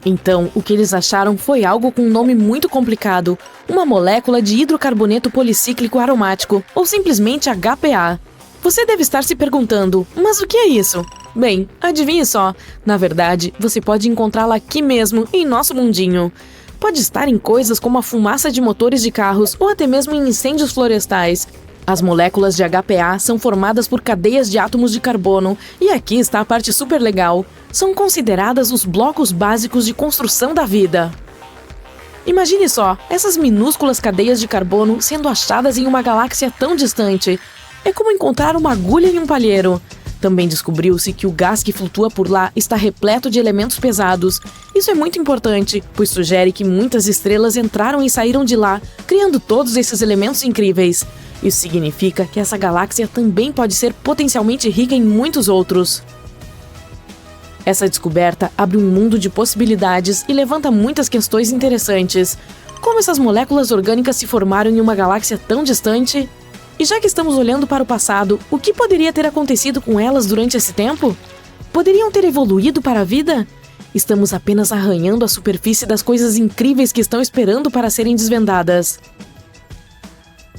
Então, o que eles acharam foi algo com um nome muito complicado, uma molécula de hidrocarboneto policíclico aromático, ou simplesmente HPA. Você deve estar se perguntando, mas o que é isso? Bem, adivinhe só, na verdade, você pode encontrá-la aqui mesmo, em nosso mundinho. Pode estar em coisas como a fumaça de motores de carros ou até mesmo em incêndios florestais. As moléculas de HPA são formadas por cadeias de átomos de carbono, e aqui está a parte super legal. São consideradas os blocos básicos de construção da vida. Imagine só, essas minúsculas cadeias de carbono sendo achadas em uma galáxia tão distante. É como encontrar uma agulha em um palheiro. Também descobriu-se que o gás que flutua por lá está repleto de elementos pesados. Isso é muito importante, pois sugere que muitas estrelas entraram e saíram de lá, criando todos esses elementos incríveis. Isso significa que essa galáxia também pode ser potencialmente rica em muitos outros. Essa descoberta abre um mundo de possibilidades e levanta muitas questões interessantes. Como essas moléculas orgânicas se formaram em uma galáxia tão distante? E já que estamos olhando para o passado, o que poderia ter acontecido com elas durante esse tempo? Poderiam ter evoluído para a vida? Estamos apenas arranhando a superfície das coisas incríveis que estão esperando para serem desvendadas.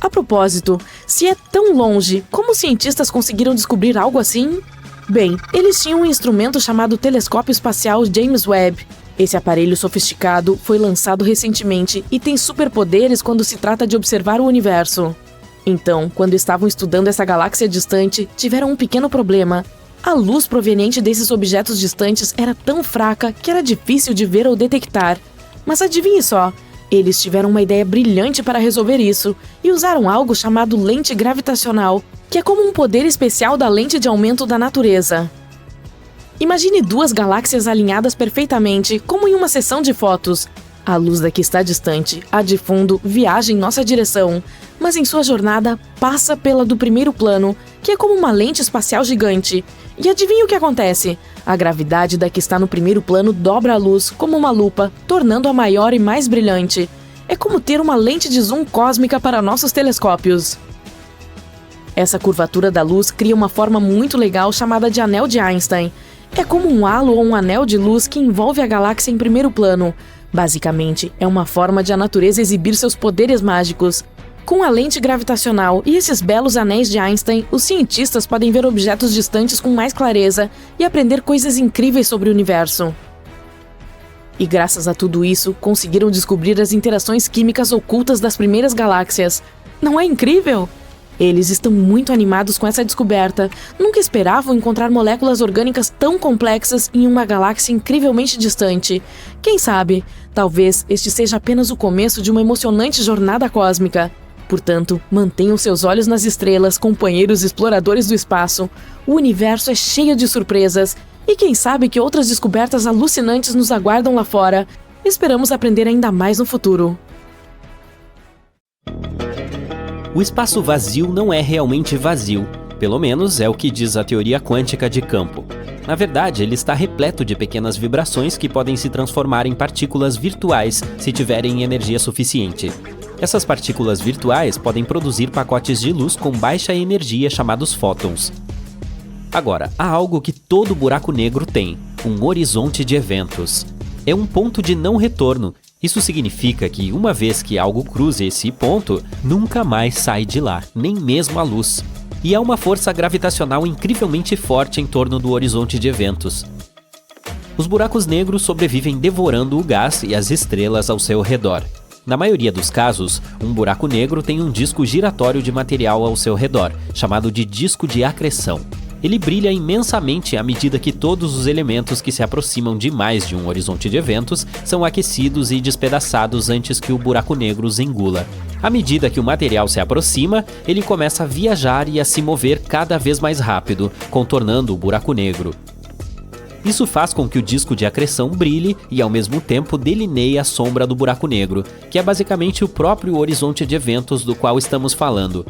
A propósito, se é tão longe, como os cientistas conseguiram descobrir algo assim? Bem, eles tinham um instrumento chamado Telescópio Espacial James Webb. Esse aparelho sofisticado foi lançado recentemente e tem superpoderes quando se trata de observar o universo. Então, quando estavam estudando essa galáxia distante, tiveram um pequeno problema. A luz proveniente desses objetos distantes era tão fraca que era difícil de ver ou detectar. Mas adivinhe só, eles tiveram uma ideia brilhante para resolver isso e usaram algo chamado lente gravitacional, que é como um poder especial da lente de aumento da natureza. Imagine duas galáxias alinhadas perfeitamente, como em uma sessão de fotos. A luz da que está distante, a de fundo, viaja em nossa direção, mas em sua jornada passa pela do primeiro plano, que é como uma lente espacial gigante. E adivinhe o que acontece? A gravidade da que está no primeiro plano dobra a luz como uma lupa, tornando-a maior e mais brilhante. É como ter uma lente de zoom cósmica para nossos telescópios. Essa curvatura da luz cria uma forma muito legal chamada de anel de Einstein. É como um halo ou um anel de luz que envolve a galáxia em primeiro plano. Basicamente, é uma forma de a natureza exibir seus poderes mágicos. Com a lente gravitacional e esses belos anéis de Einstein, os cientistas podem ver objetos distantes com mais clareza e aprender coisas incríveis sobre o universo. E graças a tudo isso, conseguiram descobrir as interações químicas ocultas das primeiras galáxias. Não é incrível? Eles estão muito animados com essa descoberta. Nunca esperavam encontrar moléculas orgânicas tão complexas em uma galáxia incrivelmente distante. Quem sabe, talvez este seja apenas o começo de uma emocionante jornada cósmica. Portanto, mantenham seus olhos nas estrelas, companheiros exploradores do espaço. O universo é cheio de surpresas. E quem sabe que outras descobertas alucinantes nos aguardam lá fora. Esperamos aprender ainda mais no futuro. O espaço vazio não é realmente vazio, pelo menos é o que diz a teoria quântica de campo. Na verdade, ele está repleto de pequenas vibrações que podem se transformar em partículas virtuais se tiverem energia suficiente. Essas partículas virtuais podem produzir pacotes de luz com baixa energia chamados fótons. Agora, há algo que todo buraco negro tem: um horizonte de eventos. É um ponto de não retorno. Isso significa que, uma vez que algo cruze esse ponto, nunca mais sai de lá, nem mesmo a luz. E há uma força gravitacional incrivelmente forte em torno do horizonte de eventos. Os buracos negros sobrevivem devorando o gás e as estrelas ao seu redor. Na maioria dos casos, um buraco negro tem um disco giratório de material ao seu redor, chamado de disco de acreção. Ele brilha imensamente à medida que todos os elementos que se aproximam demais de um horizonte de eventos são aquecidos e despedaçados antes que o buraco negro os engula. À medida que o material se aproxima, ele começa a viajar e a se mover cada vez mais rápido, contornando o buraco negro. Isso faz com que o disco de acreção brilhe e, ao mesmo tempo, delineie a sombra do buraco negro, que é basicamente o próprio horizonte de eventos do qual estamos falando.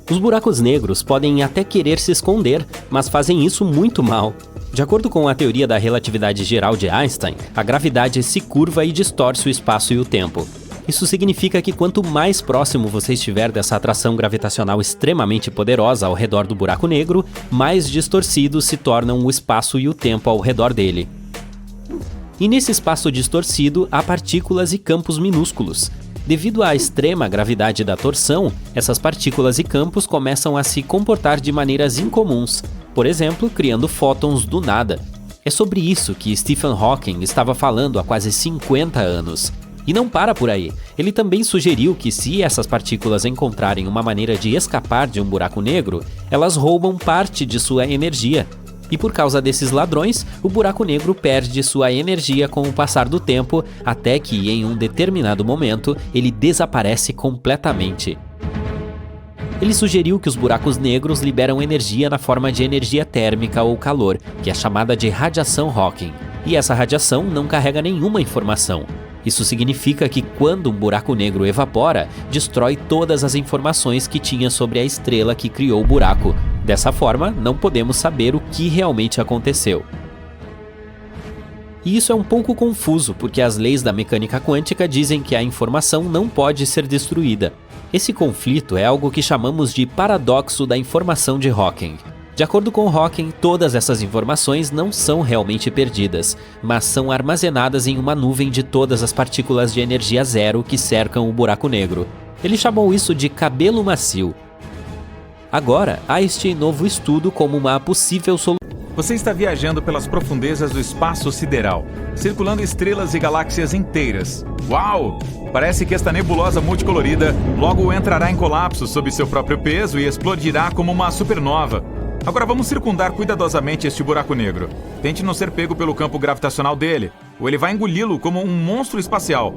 Os buracos negros podem até querer se esconder, mas fazem isso muito mal. De acordo com a teoria da relatividade geral de Einstein, a gravidade se curva e distorce o espaço e o tempo. Isso significa que quanto mais próximo você estiver dessa atração gravitacional extremamente poderosa ao redor do buraco negro, mais distorcidos se tornam o espaço e o tempo ao redor dele. E nesse espaço distorcido há partículas e campos minúsculos. Devido à extrema gravidade da torção, essas partículas e campos começam a se comportar de maneiras incomuns, por exemplo, criando fótons do nada. É sobre isso que Stephen Hawking estava falando há quase 50 anos. E não para por aí. Ele também sugeriu que, se essas partículas encontrarem uma maneira de escapar de um buraco negro, elas roubam parte de sua energia. E por causa desses ladrões, o buraco negro perde sua energia com o passar do tempo, até que, em um determinado momento, ele desaparece completamente. Ele sugeriu que os buracos negros liberam energia na forma de energia térmica ou calor, que é chamada de radiação Hawking. E essa radiação não carrega nenhuma informação. Isso significa que, quando um buraco negro evapora, destrói todas as informações que tinha sobre a estrela que criou o buraco. Dessa forma, não podemos saber o que realmente aconteceu. E isso é um pouco confuso, porque as leis da mecânica quântica dizem que a informação não pode ser destruída. Esse conflito é algo que chamamos de paradoxo da informação de Hawking. De acordo com Hawking, todas essas informações não são realmente perdidas, mas são armazenadas em uma nuvem de todas as partículas de energia zero que cercam o buraco negro. Ele chamou isso de cabelo macio. Agora, há este novo estudo como uma possível solução. Você está viajando pelas profundezas do espaço sideral, circulando estrelas e galáxias inteiras. Uau! Parece que esta nebulosa multicolorida logo entrará em colapso sob seu próprio peso e explodirá como uma supernova. Agora vamos circundar cuidadosamente este buraco negro. Tente não ser pego pelo campo gravitacional dele, ou ele vai engoli-lo como um monstro espacial.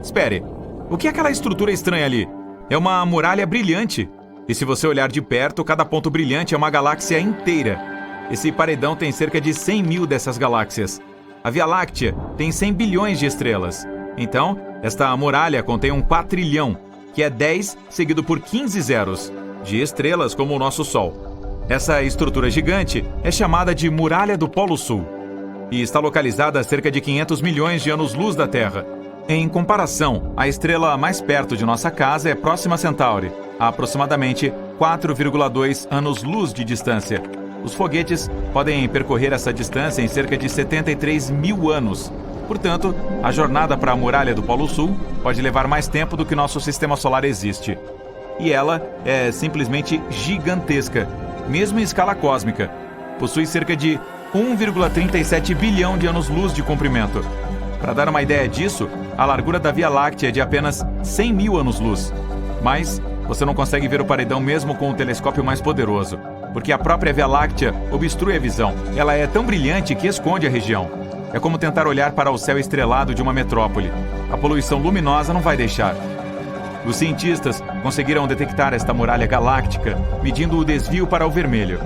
Espere. O que é aquela estrutura estranha ali? É uma muralha brilhante. E se você olhar de perto, cada ponto brilhante é uma galáxia inteira. Esse paredão tem cerca de 100 mil dessas galáxias. A Via Láctea tem 100 bilhões de estrelas. Então, esta muralha contém um quatrilhão, que é 10 seguido por 15 zeros, de estrelas como o nosso Sol. Essa estrutura gigante é chamada de Muralha do Polo Sul e está localizada a cerca de 500 milhões de anos-luz da Terra. Em comparação, a estrela mais perto de nossa casa é Próxima Centauri, a aproximadamente 4,2 anos-luz de distância. Os foguetes podem percorrer essa distância em cerca de 73 mil anos. Portanto, a jornada para a Muralha do Polo Sul pode levar mais tempo do que nosso sistema solar existe. E ela é simplesmente gigantesca, mesmo em escala cósmica. Possui cerca de 1,37 bilhão de anos-luz de comprimento. Para dar uma ideia disso, a largura da Via Láctea é de apenas 100 mil anos-luz. Mas Você não consegue ver o paredão mesmo com um telescópio mais poderoso, porque a própria Via Láctea obstrui a visão. Ela é tão brilhante que esconde a região. É como tentar olhar para o céu estrelado de uma metrópole. A poluição luminosa não vai deixar. Os cientistas conseguiram detectar esta muralha galáctica, medindo o desvio para o vermelho.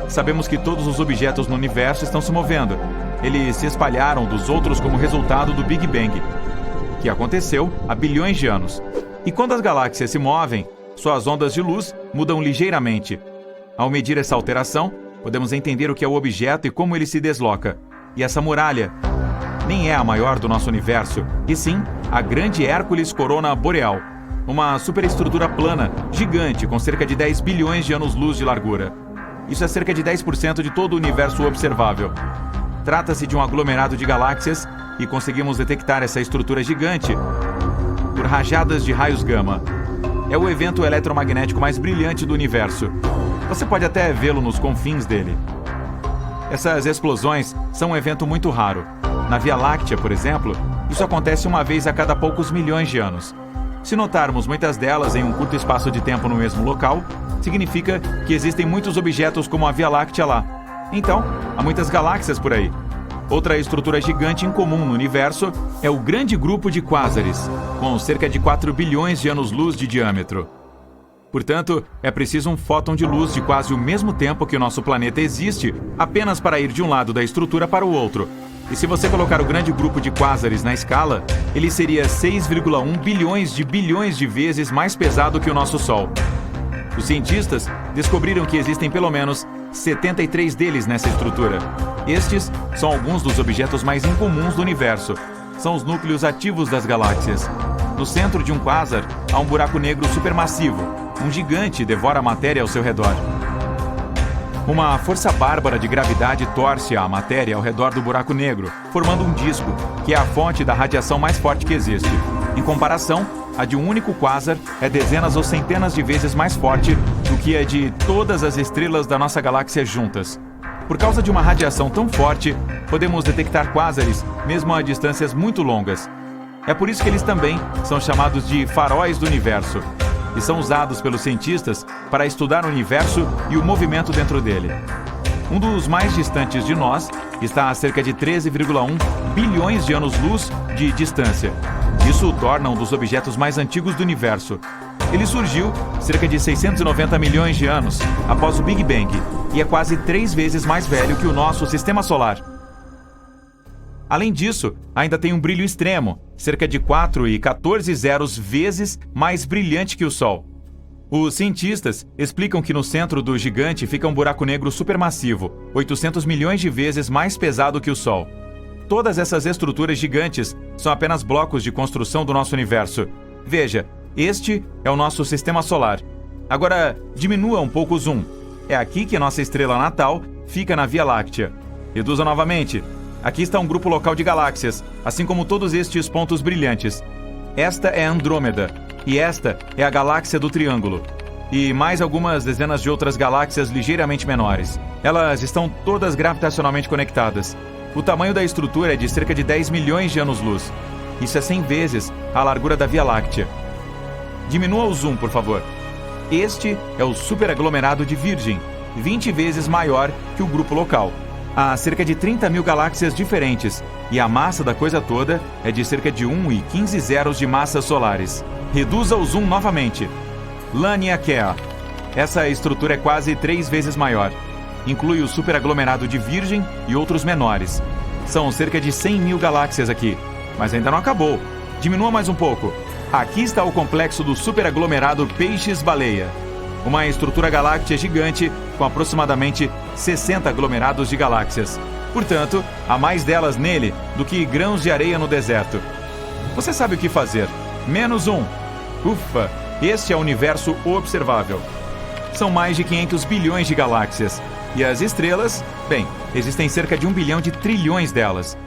Sabemos que todos os objetos no universo estão se movendo. Eles se espalharam dos outros como resultado do Big Bang, que aconteceu há bilhões de anos. E quando as galáxias se movem, suas ondas de luz mudam ligeiramente. Ao medir essa alteração, podemos entender o que é o objeto e como ele se desloca. E essa muralha nem é a maior do nosso universo, e sim a grande Hércules Corona Boreal, uma superestrutura plana, gigante, com cerca de 10 bilhões de anos-luz de largura. Isso é cerca de 10% de todo o universo observável. Trata-se de um aglomerado de galáxias e conseguimos detectar essa estrutura gigante por rajadas de raios gama. É o evento eletromagnético mais brilhante do universo. Você pode até vê-lo nos confins dele. Essas explosões são um evento muito raro. Na Via Láctea, por exemplo, isso acontece uma vez a cada poucos milhões de anos. Se notarmos muitas delas em um curto espaço de tempo no mesmo local, significa que existem muitos objetos como a Via Láctea lá. Então, há muitas galáxias por aí. Outra estrutura gigante incomum no universo é o Grande Grupo de Quásares, com cerca de 4 bilhões de anos-luz de diâmetro. Portanto, é preciso um fóton de luz de quase o mesmo tempo que o nosso planeta existe, apenas para ir de um lado da estrutura para o outro. E se você colocar o Grande Grupo de Quásares na escala, ele seria 6,1 bilhões de vezes mais pesado que o nosso Sol. Os cientistas descobriram que existem pelo menos 73 deles nessa estrutura. Estes são alguns dos objetos mais incomuns do universo. São os núcleos ativos das galáxias. No centro de um quásar, há um buraco negro supermassivo. Um gigante devora a matéria ao seu redor. Uma força bárbara de gravidade torce a matéria ao redor do buraco negro, formando um disco, que é a fonte da radiação mais forte que existe. Em comparação, a de um único quásar é dezenas ou centenas de vezes mais forte do que a de todas as estrelas da nossa galáxia juntas. Por causa de uma radiação tão forte, podemos detectar quásares mesmo a distâncias muito longas. É por isso que eles também são chamados de faróis do universo, e são usados pelos cientistas para estudar o universo e o movimento dentro dele. Um dos mais distantes de nós está a cerca de 13,1 bilhões de anos-luz de distância. Isso o torna um dos objetos mais antigos do universo. Ele surgiu cerca de 690 milhões de anos após o Big Bang e é quase 3 vezes mais velho que o nosso Sistema Solar. Além disso, ainda tem um brilho extremo, cerca de 4,14 vezes mais brilhante que o Sol. Os cientistas explicam que no centro do gigante fica um buraco negro supermassivo, 800 milhões de vezes mais pesado que o Sol. Todas essas estruturas gigantes são apenas blocos de construção do nosso universo. Veja, este é o nosso Sistema Solar. Agora, diminua um pouco o zoom. É aqui que nossa estrela natal fica na Via Láctea. Reduza novamente. Aqui está um grupo local de galáxias, assim como todos estes pontos brilhantes. Esta é Andrômeda, e esta é a galáxia do Triângulo. E mais algumas dezenas de outras galáxias ligeiramente menores. Elas estão todas gravitacionalmente conectadas. O tamanho da estrutura é de cerca de 10 milhões de anos-luz. Isso é 100 vezes a largura da Via Láctea. Diminua o zoom, por favor. Este é o superaglomerado de Virgem, 20 vezes maior que o grupo local. Há cerca de 30 mil galáxias diferentes, e a massa da coisa toda é de cerca de 1,15 zeros de massas solares. Reduza o zoom novamente. Laniakea. Essa estrutura é quase 3 vezes maior. Inclui o superaglomerado de Virgem e outros menores. São cerca de 100 mil galáxias aqui, mas ainda não acabou. Diminua mais um pouco. Aqui está o complexo do superaglomerado Peixes-Baleia. Uma estrutura galáctea gigante com aproximadamente 60 aglomerados de galáxias. Portanto, há mais delas nele do que grãos de areia no deserto. Você sabe o que fazer. Menos um. Ufa, este é o universo observável. São mais de 500 bilhões de galáxias. E as estrelas, bem, existem cerca de 1 bilhão de trilhões delas.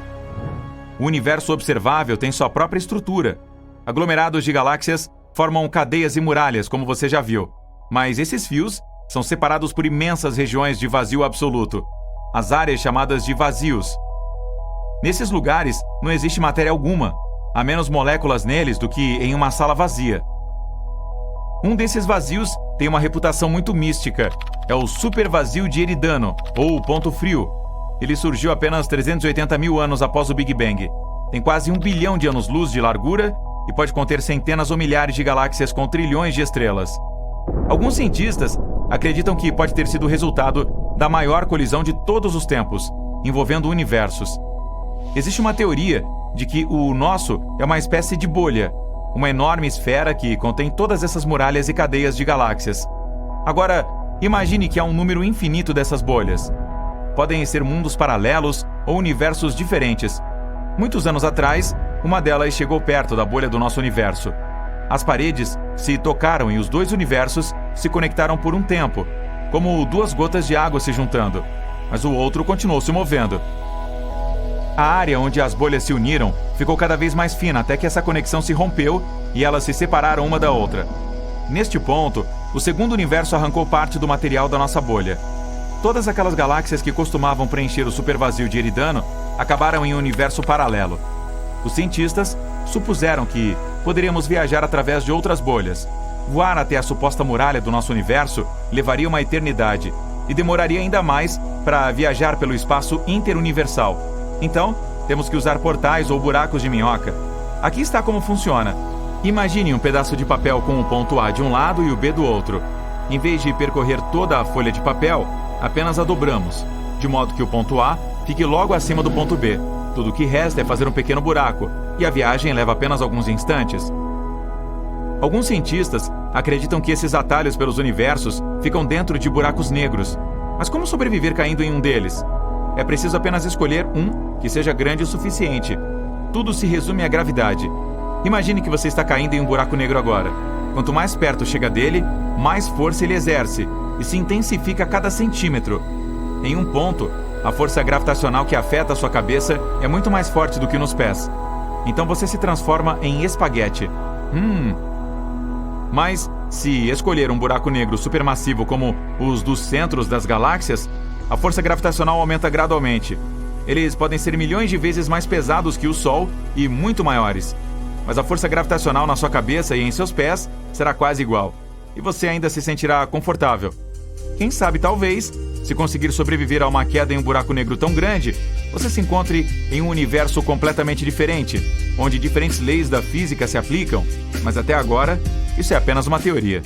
O universo observável tem sua própria estrutura. Aglomerados de galáxias formam cadeias e muralhas, como você já viu. Mas esses fios são separados por imensas regiões de vazio absoluto, as áreas chamadas de vazios. Nesses lugares não existe matéria alguma, há menos moléculas neles do que em uma sala vazia. Um desses vazios tem uma reputação muito mística. É o supervazio de Eridano, ou o ponto frio. Ele surgiu apenas 380 mil anos após o Big Bang. Tem quase 1 bilhão de anos-luz de largura e pode conter centenas ou milhares de galáxias com trilhões de estrelas. Alguns cientistas acreditam que pode ter sido o resultado da maior colisão de todos os tempos, envolvendo universos. Existe uma teoria de que o nosso é uma espécie de bolha, uma enorme esfera que contém todas essas muralhas e cadeias de galáxias. Agora, imagine que há um número infinito dessas bolhas. Podem ser mundos paralelos ou universos diferentes. Muitos anos atrás, uma delas chegou perto da bolha do nosso universo. As paredes se tocaram e os dois universos se conectaram por um tempo, como duas gotas de água se juntando, mas o outro continuou se movendo. A área onde as bolhas se uniram ficou cada vez mais fina até que essa conexão se rompeu e elas se separaram uma da outra. Neste ponto, o segundo universo arrancou parte do material da nossa bolha. Todas aquelas galáxias que costumavam preencher o supervazio de Eridano acabaram em um universo paralelo. Os cientistas supuseram que poderíamos viajar através de outras bolhas. Voar até a suposta muralha do nosso universo levaria uma eternidade e demoraria ainda mais para viajar pelo espaço interuniversal. Então, temos que usar portais ou buracos de minhoca. Aqui está como funciona. Imagine um pedaço de papel com o ponto A de um lado e o B do outro. Em vez de percorrer toda a folha de papel, apenas a dobramos, de modo que o ponto A fique logo acima do ponto B. Tudo o que resta é fazer um pequeno buraco, e a viagem leva apenas alguns instantes. Alguns cientistas acreditam que esses atalhos pelos universos ficam dentro de buracos negros. Mas como sobreviver caindo em um deles? É preciso apenas escolher um que seja grande o suficiente. Tudo se resume à gravidade. Imagine que você está caindo em um buraco negro agora. Quanto mais perto chega dele, mais força ele exerce, e se intensifica a cada centímetro. Em um ponto, a força gravitacional que afeta a sua cabeça é muito mais forte do que nos pés. Então você se transforma em espaguete. Mas, se escolher um buraco negro supermassivo como os dos centros das galáxias, a força gravitacional aumenta gradualmente. Eles podem ser milhões de vezes mais pesados que o Sol e muito maiores. Mas a força gravitacional na sua cabeça e em seus pés será quase igual. E você ainda se sentirá confortável. Quem sabe, talvez, se conseguir sobreviver a uma queda em um buraco negro tão grande, você se encontre em um universo completamente diferente, onde diferentes leis da física se aplicam, mas até agora, isso é apenas uma teoria.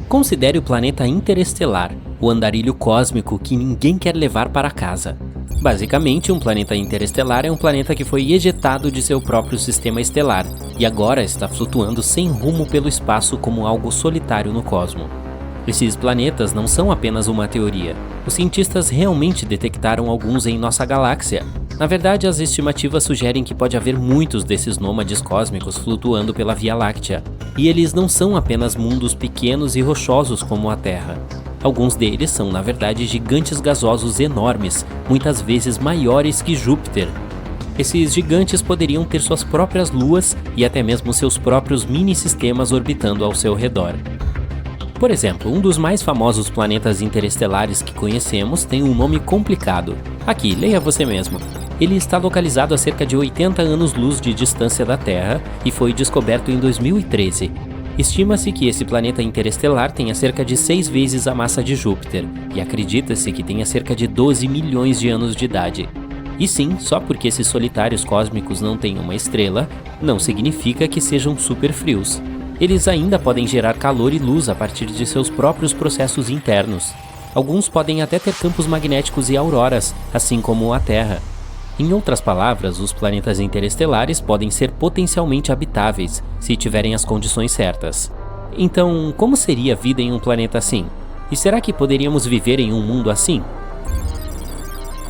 Considere o planeta interestelar, o andarilho cósmico que ninguém quer levar para casa. Basicamente, um planeta interestelar é um planeta que foi ejetado de seu próprio sistema estelar e agora está flutuando sem rumo pelo espaço como algo solitário no cosmo. Esses planetas não são apenas uma teoria. Os cientistas realmente detectaram alguns em nossa galáxia. Na verdade, as estimativas sugerem que pode haver muitos desses nômades cósmicos flutuando pela Via Láctea. E eles não são apenas mundos pequenos e rochosos como a Terra. Alguns deles são, na verdade, gigantes gasosos enormes, muitas vezes maiores que Júpiter. Esses gigantes poderiam ter suas próprias luas e até mesmo seus próprios mini-sistemas orbitando ao seu redor. Por exemplo, um dos mais famosos planetas interestelares que conhecemos tem um nome complicado. Aqui, leia você mesmo. Ele está localizado a cerca de 80 anos-luz de distância da Terra e foi descoberto em 2013. Estima-se que esse planeta interestelar tenha cerca de 6 vezes a massa de Júpiter, e acredita-se que tenha cerca de 12 milhões de anos de idade. E sim, só porque esses solitários cósmicos não têm uma estrela, não significa que sejam super frios. Eles ainda podem gerar calor e luz a partir de seus próprios processos internos. Alguns podem até ter campos magnéticos e auroras, assim como a Terra. Em outras palavras, os planetas interestelares podem ser potencialmente habitáveis, se tiverem as condições certas. Então, como seria a vida em um planeta assim? E será que poderíamos viver em um mundo assim?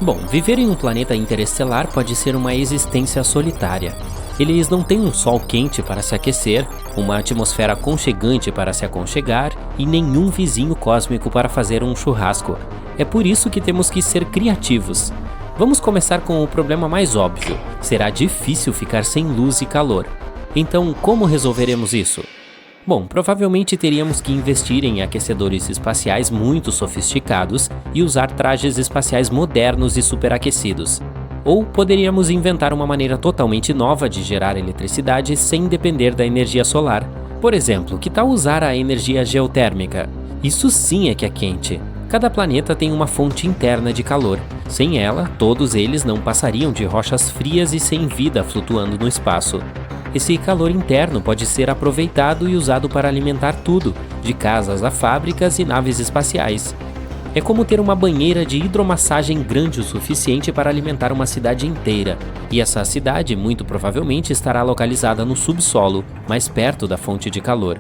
Bom, viver em um planeta interestelar pode ser uma existência solitária. Eles não têm um sol quente para se aquecer, uma atmosfera aconchegante para se aconchegar e nenhum vizinho cósmico para fazer um churrasco. É por isso que temos que ser criativos. Vamos começar com o problema mais óbvio. Será difícil ficar sem luz e calor. Então, como resolveremos isso? Bom, provavelmente teríamos que investir em aquecedores espaciais muito sofisticados e usar trajes espaciais modernos e superaquecidos. Ou poderíamos inventar uma maneira totalmente nova de gerar eletricidade sem depender da energia solar. Por exemplo, que tal usar a energia geotérmica? Isso sim é que é quente. Cada planeta tem uma fonte interna de calor. Sem ela, todos eles não passariam de rochas frias e sem vida flutuando no espaço. Esse calor interno pode ser aproveitado e usado para alimentar tudo, de casas a fábricas e naves espaciais. É como ter uma banheira de hidromassagem grande o suficiente para alimentar uma cidade inteira. E essa cidade muito provavelmente estará localizada no subsolo, mais perto da fonte de calor.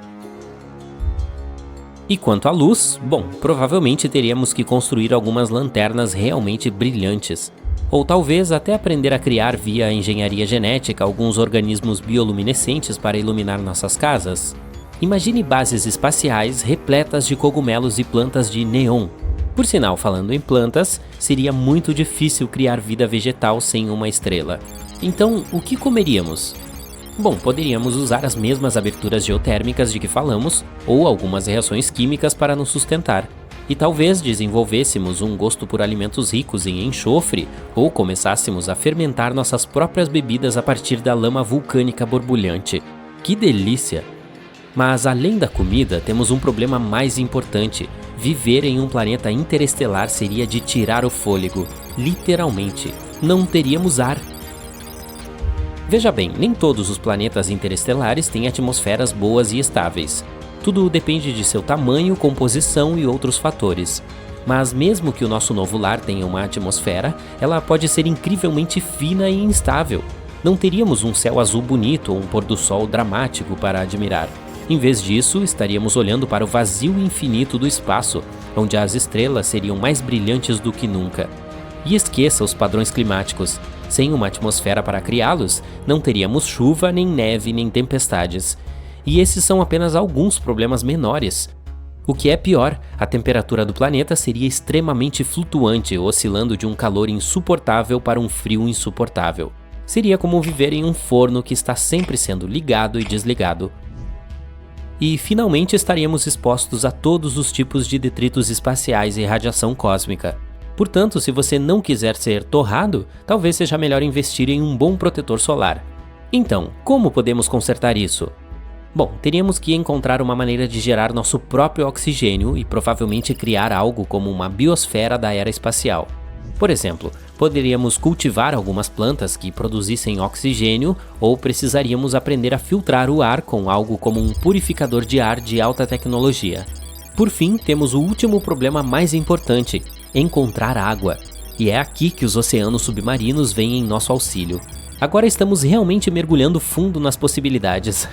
E quanto à luz, bom, provavelmente teríamos que construir algumas lanternas realmente brilhantes. Ou talvez até aprender a criar via engenharia genética alguns organismos bioluminescentes para iluminar nossas casas. Imagine bases espaciais repletas de cogumelos e plantas de neon. Por sinal, falando em plantas, seria muito difícil criar vida vegetal sem uma estrela. Então, o que comeríamos? Bom, poderíamos usar as mesmas aberturas geotérmicas de que falamos, ou algumas reações químicas para nos sustentar. E talvez desenvolvêssemos um gosto por alimentos ricos em enxofre, ou começássemos a fermentar nossas próprias bebidas a partir da lama vulcânica borbulhante. Que delícia! Mas além da comida, temos um problema mais importante. Viver em um planeta interestelar seria de tirar o fôlego, literalmente. Não teríamos ar. Veja bem, nem todos os planetas interestelares têm atmosferas boas e estáveis. Tudo depende de seu tamanho, composição e outros fatores. Mas mesmo que o nosso novo lar tenha uma atmosfera, ela pode ser incrivelmente fina e instável. Não teríamos um céu azul bonito ou um pôr do sol dramático para admirar. Em vez disso, estaríamos olhando para o vazio infinito do espaço, onde as estrelas seriam mais brilhantes do que nunca. E esqueça os padrões climáticos. Sem uma atmosfera para criá-los, não teríamos chuva, nem neve, nem tempestades. E esses são apenas alguns problemas menores. O que é pior, a temperatura do planeta seria extremamente flutuante, oscilando de um calor insuportável para um frio insuportável. Seria como viver em um forno que está sempre sendo ligado e desligado. E finalmente estaríamos expostos a todos os tipos de detritos espaciais e radiação cósmica. Portanto, se você não quiser ser torrado, talvez seja melhor investir em um bom protetor solar. Então, como podemos consertar isso? Bom, teríamos que encontrar uma maneira de gerar nosso próprio oxigênio e provavelmente criar algo como uma biosfera da era espacial. Por exemplo, poderíamos cultivar algumas plantas que produzissem oxigênio ou precisaríamos aprender a filtrar o ar com algo como um purificador de ar de alta tecnologia. Por fim, temos o último problema mais importante: encontrar água. E é aqui que os oceanos submarinos vêm em nosso auxílio. Agora estamos realmente mergulhando fundo nas possibilidades.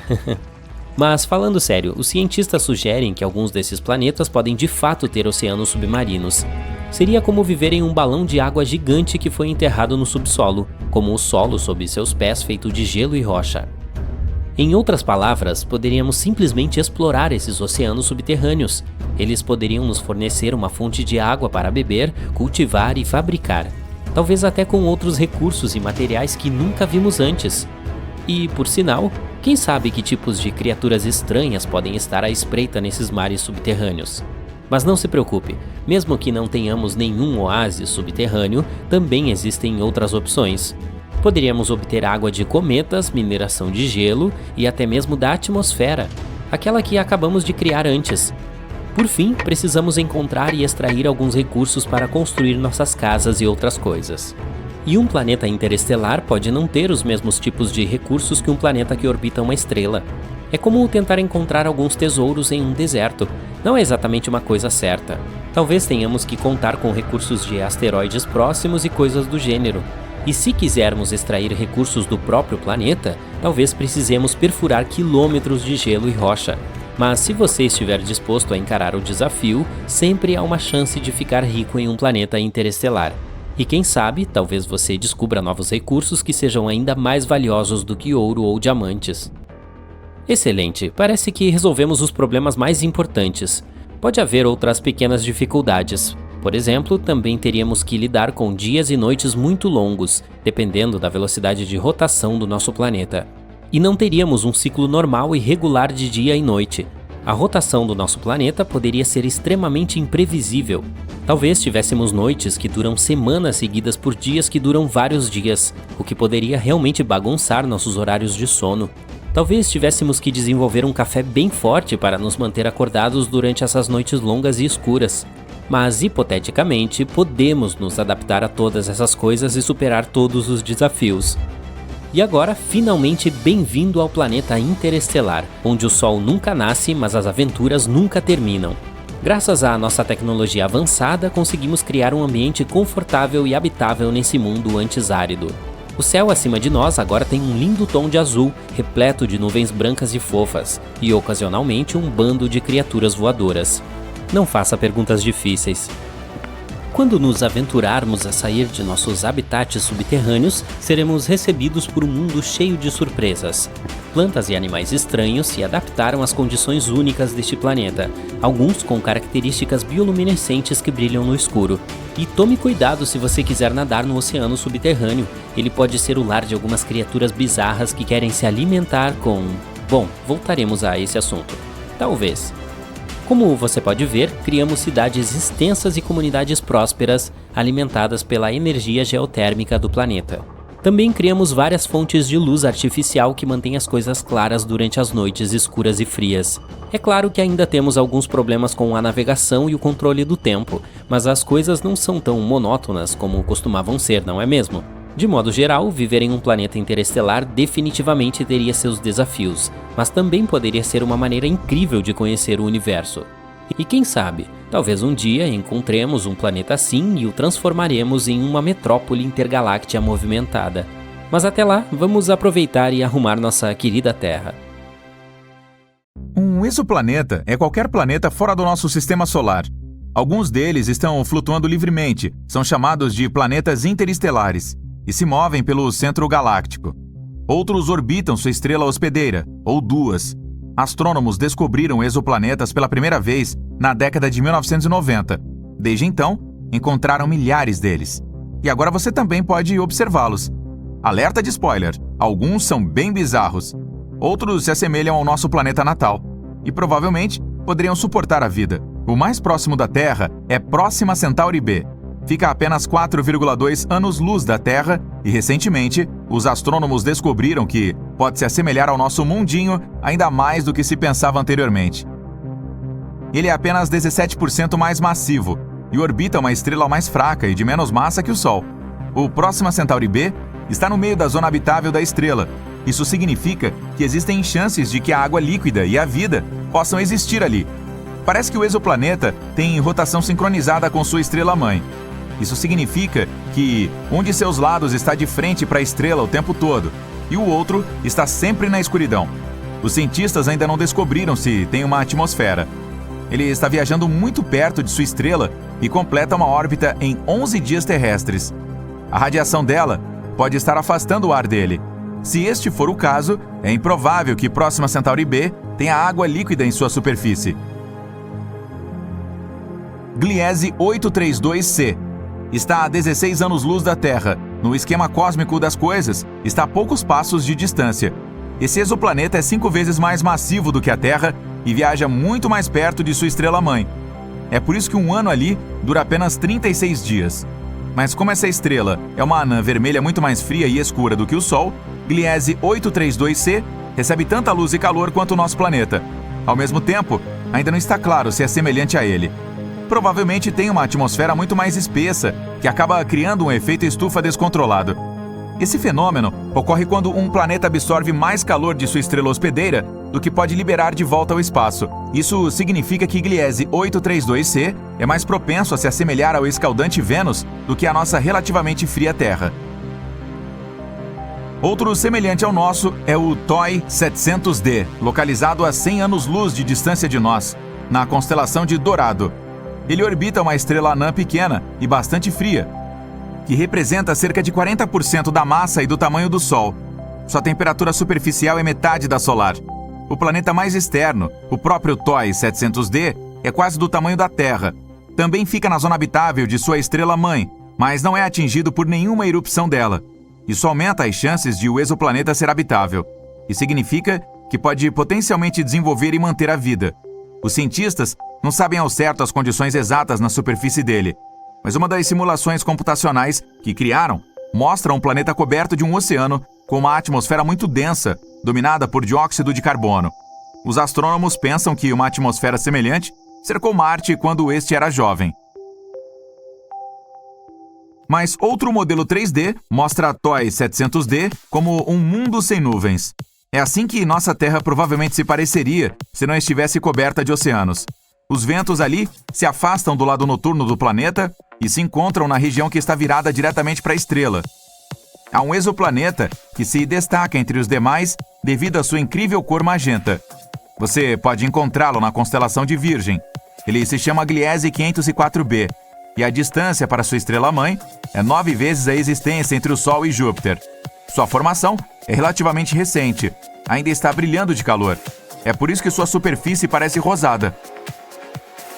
Mas falando sério, os cientistas sugerem que alguns desses planetas podem de fato ter oceanos submarinos. Seria como viver em um balão de água gigante que foi enterrado no subsolo, como o solo sob seus pés feito de gelo e rocha. Em outras palavras, poderíamos simplesmente explorar esses oceanos subterrâneos. Eles poderiam nos fornecer uma fonte de água para beber, cultivar e fabricar. Talvez até com outros recursos e materiais que nunca vimos antes. E, por sinal, quem sabe que tipos de criaturas estranhas podem estar à espreita nesses mares subterrâneos. Mas não se preocupe, mesmo que não tenhamos nenhum oásis subterrâneo, também existem outras opções. Poderíamos obter água de cometas, mineração de gelo e até mesmo da atmosfera, aquela que acabamos de criar antes. Por fim, precisamos encontrar e extrair alguns recursos para construir nossas casas e outras coisas. E um planeta interestelar pode não ter os mesmos tipos de recursos que um planeta que orbita uma estrela. É como tentar encontrar alguns tesouros em um deserto. Não é exatamente uma coisa certa. Talvez tenhamos que contar com recursos de asteroides próximos e coisas do gênero. E se quisermos extrair recursos do próprio planeta, talvez precisemos perfurar quilômetros de gelo e rocha. Mas se você estiver disposto a encarar o desafio, sempre há uma chance de ficar rico em um planeta interestelar. E quem sabe, talvez você descubra novos recursos que sejam ainda mais valiosos do que ouro ou diamantes. Excelente, parece que resolvemos os problemas mais importantes. Pode haver outras pequenas dificuldades. Por exemplo, também teríamos que lidar com dias e noites muito longos, dependendo da velocidade de rotação do nosso planeta. E não teríamos um ciclo normal e regular de dia e noite. A rotação do nosso planeta poderia ser extremamente imprevisível. Talvez tivéssemos noites que duram semanas seguidas por dias que duram vários dias, o que poderia realmente bagunçar nossos horários de sono. Talvez tivéssemos que desenvolver um café bem forte para nos manter acordados durante essas noites longas e escuras. Mas, hipoteticamente, podemos nos adaptar a todas essas coisas e superar todos os desafios. E agora, finalmente, bem-vindo ao planeta interestelar, onde o Sol nunca nasce, mas as aventuras nunca terminam. Graças à nossa tecnologia avançada, conseguimos criar um ambiente confortável e habitável nesse mundo antes árido. O céu acima de nós agora tem um lindo tom de azul, repleto de nuvens brancas e fofas, e ocasionalmente um bando de criaturas voadoras. Não faça perguntas difíceis. Quando nos aventurarmos a sair de nossos habitats subterrâneos, seremos recebidos por um mundo cheio de surpresas. Plantas e animais estranhos se adaptaram às condições únicas deste planeta, alguns com características bioluminescentes que brilham no escuro. E tome cuidado se você quiser nadar no oceano subterrâneo, ele pode ser o lar de algumas criaturas bizarras que querem se alimentar com... Bom, voltaremos a esse assunto. Talvez. Como você pode ver, criamos cidades extensas e comunidades prósperas, alimentadas pela energia geotérmica do planeta. Também criamos várias fontes de luz artificial que mantêm as coisas claras durante as noites escuras e frias. É claro que ainda temos alguns problemas com a navegação e o controle do tempo, mas as coisas não são tão monótonas como costumavam ser, não é mesmo? De modo geral, viver em um planeta interestelar definitivamente teria seus desafios, mas também poderia ser uma maneira incrível de conhecer o universo. E quem sabe, talvez um dia encontremos um planeta assim e o transformaremos em uma metrópole intergaláctea movimentada. Mas até lá, vamos aproveitar e arrumar nossa querida Terra. Um exoplaneta é qualquer planeta fora do nosso sistema solar. Alguns deles estão flutuando livremente, são chamados de planetas interestelares, e se movem pelo centro galáctico. Outros orbitam sua estrela hospedeira, ou duas. Astrônomos descobriram exoplanetas pela primeira vez na década de 1990. Desde então, encontraram milhares deles. E agora você também pode observá-los. Alerta de spoiler: alguns são bem bizarros. Outros se assemelham ao nosso planeta natal. E provavelmente poderiam suportar a vida. O mais próximo da Terra é Próxima Centauri b. Fica a apenas 4,2 anos-luz da Terra e, recentemente, os astrônomos descobriram que pode se assemelhar ao nosso mundinho ainda mais do que se pensava anteriormente. Ele é apenas 17% mais massivo e orbita uma estrela mais fraca e de menos massa que o Sol. O Próxima Centauri b está no meio da zona habitável da estrela. Isso significa que existem chances de que a água líquida e a vida possam existir ali. Parece que o exoplaneta tem rotação sincronizada com sua estrela-mãe. Isso significa que um de seus lados está de frente para a estrela o tempo todo, e o outro está sempre na escuridão. Os cientistas ainda não descobriram se tem uma atmosfera. Ele está viajando muito perto de sua estrela e completa uma órbita em 11 dias terrestres. A radiação dela pode estar afastando o ar dele. Se este for o caso, é improvável que Próxima Centauri b tenha água líquida em sua superfície. Gliese 832c está a 16 anos-luz da Terra. No esquema cósmico das coisas, está a poucos passos de distância. Esse exoplaneta é 5 vezes mais massivo do que a Terra e viaja muito mais perto de sua estrela-mãe. É por isso que um ano ali dura apenas 36 dias. Mas como essa estrela é uma anã vermelha muito mais fria e escura do que o Sol, Gliese 832c recebe tanta luz e calor quanto o nosso planeta. Ao mesmo tempo, ainda não está claro se é semelhante a ele. Provavelmente tem uma atmosfera muito mais espessa, que acaba criando um efeito estufa descontrolado. Esse fenômeno ocorre quando um planeta absorve mais calor de sua estrela hospedeira do que pode liberar de volta ao espaço. Isso significa que Gliese 832c é mais propenso a se assemelhar ao escaldante Vênus do que a nossa relativamente fria Terra. Outro semelhante ao nosso é o TOI 700d, localizado a 100 anos-luz de distância de nós, na constelação de Dorado. Ele orbita uma estrela anã pequena e bastante fria, que representa cerca de 40% da massa e do tamanho do Sol. Sua temperatura superficial é metade da solar. O planeta mais externo, o próprio TOI 700d, é quase do tamanho da Terra. Também fica na zona habitável de sua estrela-mãe, mas não é atingido por nenhuma erupção dela. Isso aumenta as chances de o exoplaneta ser habitável. E significa que pode potencialmente desenvolver e manter a vida. Os cientistas não sabem ao certo as condições exatas na superfície dele, mas uma das simulações computacionais que criaram mostra um planeta coberto de um oceano com uma atmosfera muito densa, dominada por dióxido de carbono. Os astrônomos pensam que uma atmosfera semelhante cercou Marte quando este era jovem. Mas outro modelo 3D mostra a TOI 700D como um mundo sem nuvens. É assim que nossa Terra provavelmente se pareceria se não estivesse coberta de oceanos. Os ventos ali se afastam do lado noturno do planeta e se encontram na região que está virada diretamente para a estrela. Há um exoplaneta que se destaca entre os demais devido à sua incrível cor magenta. Você pode encontrá-lo na constelação de Virgem. Ele se chama Gliese 504b e a distância para sua estrela-mãe é 9 vezes a existência entre o Sol e Júpiter. Sua formação é relativamente recente, ainda está brilhando de calor. É por isso que sua superfície parece rosada.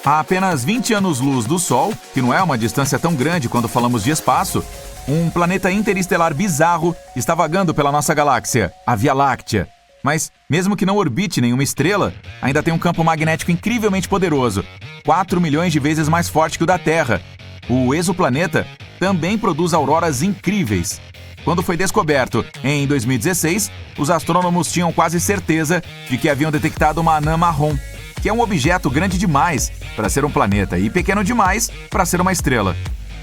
A apenas 20 anos-luz do Sol, que não é uma distância tão grande quando falamos de espaço, um planeta interestelar bizarro está vagando pela nossa galáxia, a Via Láctea. Mas, mesmo que não orbite nenhuma estrela, ainda tem um campo magnético incrivelmente poderoso, 4 milhões de vezes mais forte que o da Terra. O exoplaneta também produz auroras incríveis. Quando foi descoberto em 2016, os astrônomos tinham quase certeza de que haviam detectado uma anã marrom, que é um objeto grande demais para ser um planeta e pequeno demais para ser uma estrela.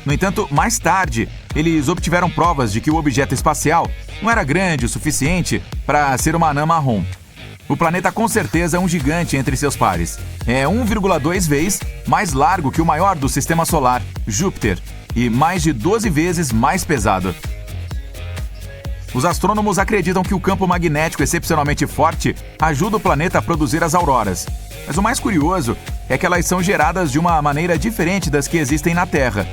No entanto, mais tarde, eles obtiveram provas de que o objeto espacial não era grande o suficiente para ser uma anã marrom. O planeta com certeza é um gigante entre seus pares. É 1,2 vezes mais largo que o maior do Sistema Solar, Júpiter, e mais de 12 vezes mais pesado. Os astrônomos acreditam que o campo magnético excepcionalmente forte ajuda o planeta a produzir as auroras. Mas o mais curioso é que elas são geradas de uma maneira diferente das que existem na Terra.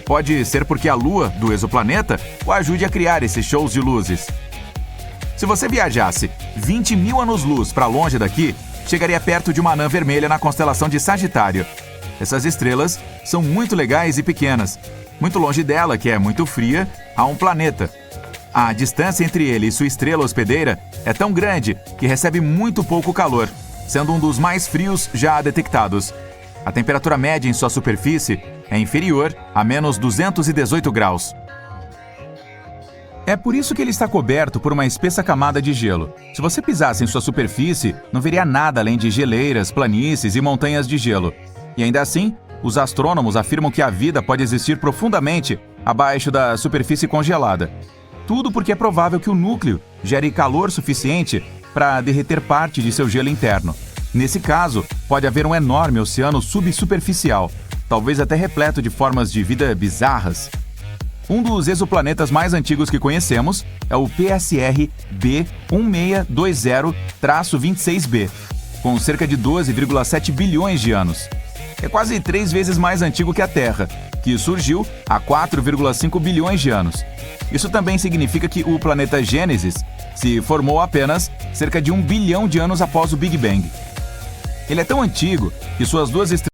Pode ser porque a Lua do exoplaneta o ajude a criar esses shows de luzes. Se você viajasse 20 mil anos-luz para longe daqui, chegaria perto de uma anã vermelha na constelação de Sagitário. Essas estrelas são muito legais e pequenas. Muito longe dela, que é muito fria, há um planeta. A distância entre ele e sua estrela hospedeira é tão grande que recebe muito pouco calor, sendo um dos mais frios já detectados. A temperatura média em sua superfície é inferior a menos 218 graus. É por isso que ele está coberto por uma espessa camada de gelo. Se você pisasse em sua superfície, não veria nada além de geleiras, planícies e montanhas de gelo. E ainda assim, os astrônomos afirmam que a vida pode existir profundamente abaixo da superfície congelada. Tudo porque é provável que o núcleo gere calor suficiente para derreter parte de seu gelo interno. Nesse caso, pode haver um enorme oceano subsuperficial, talvez até repleto de formas de vida bizarras. Um dos exoplanetas mais antigos que conhecemos é o PSR B1620-26b, com cerca de 12,7 bilhões de anos. É quase 3 vezes mais antigo que a Terra, que surgiu há 4,5 bilhões de anos. Isso também significa que o planeta Gênesis se formou apenas cerca de 1 bilhão de anos após o Big Bang. Ele é tão antigo que suas duas estrelas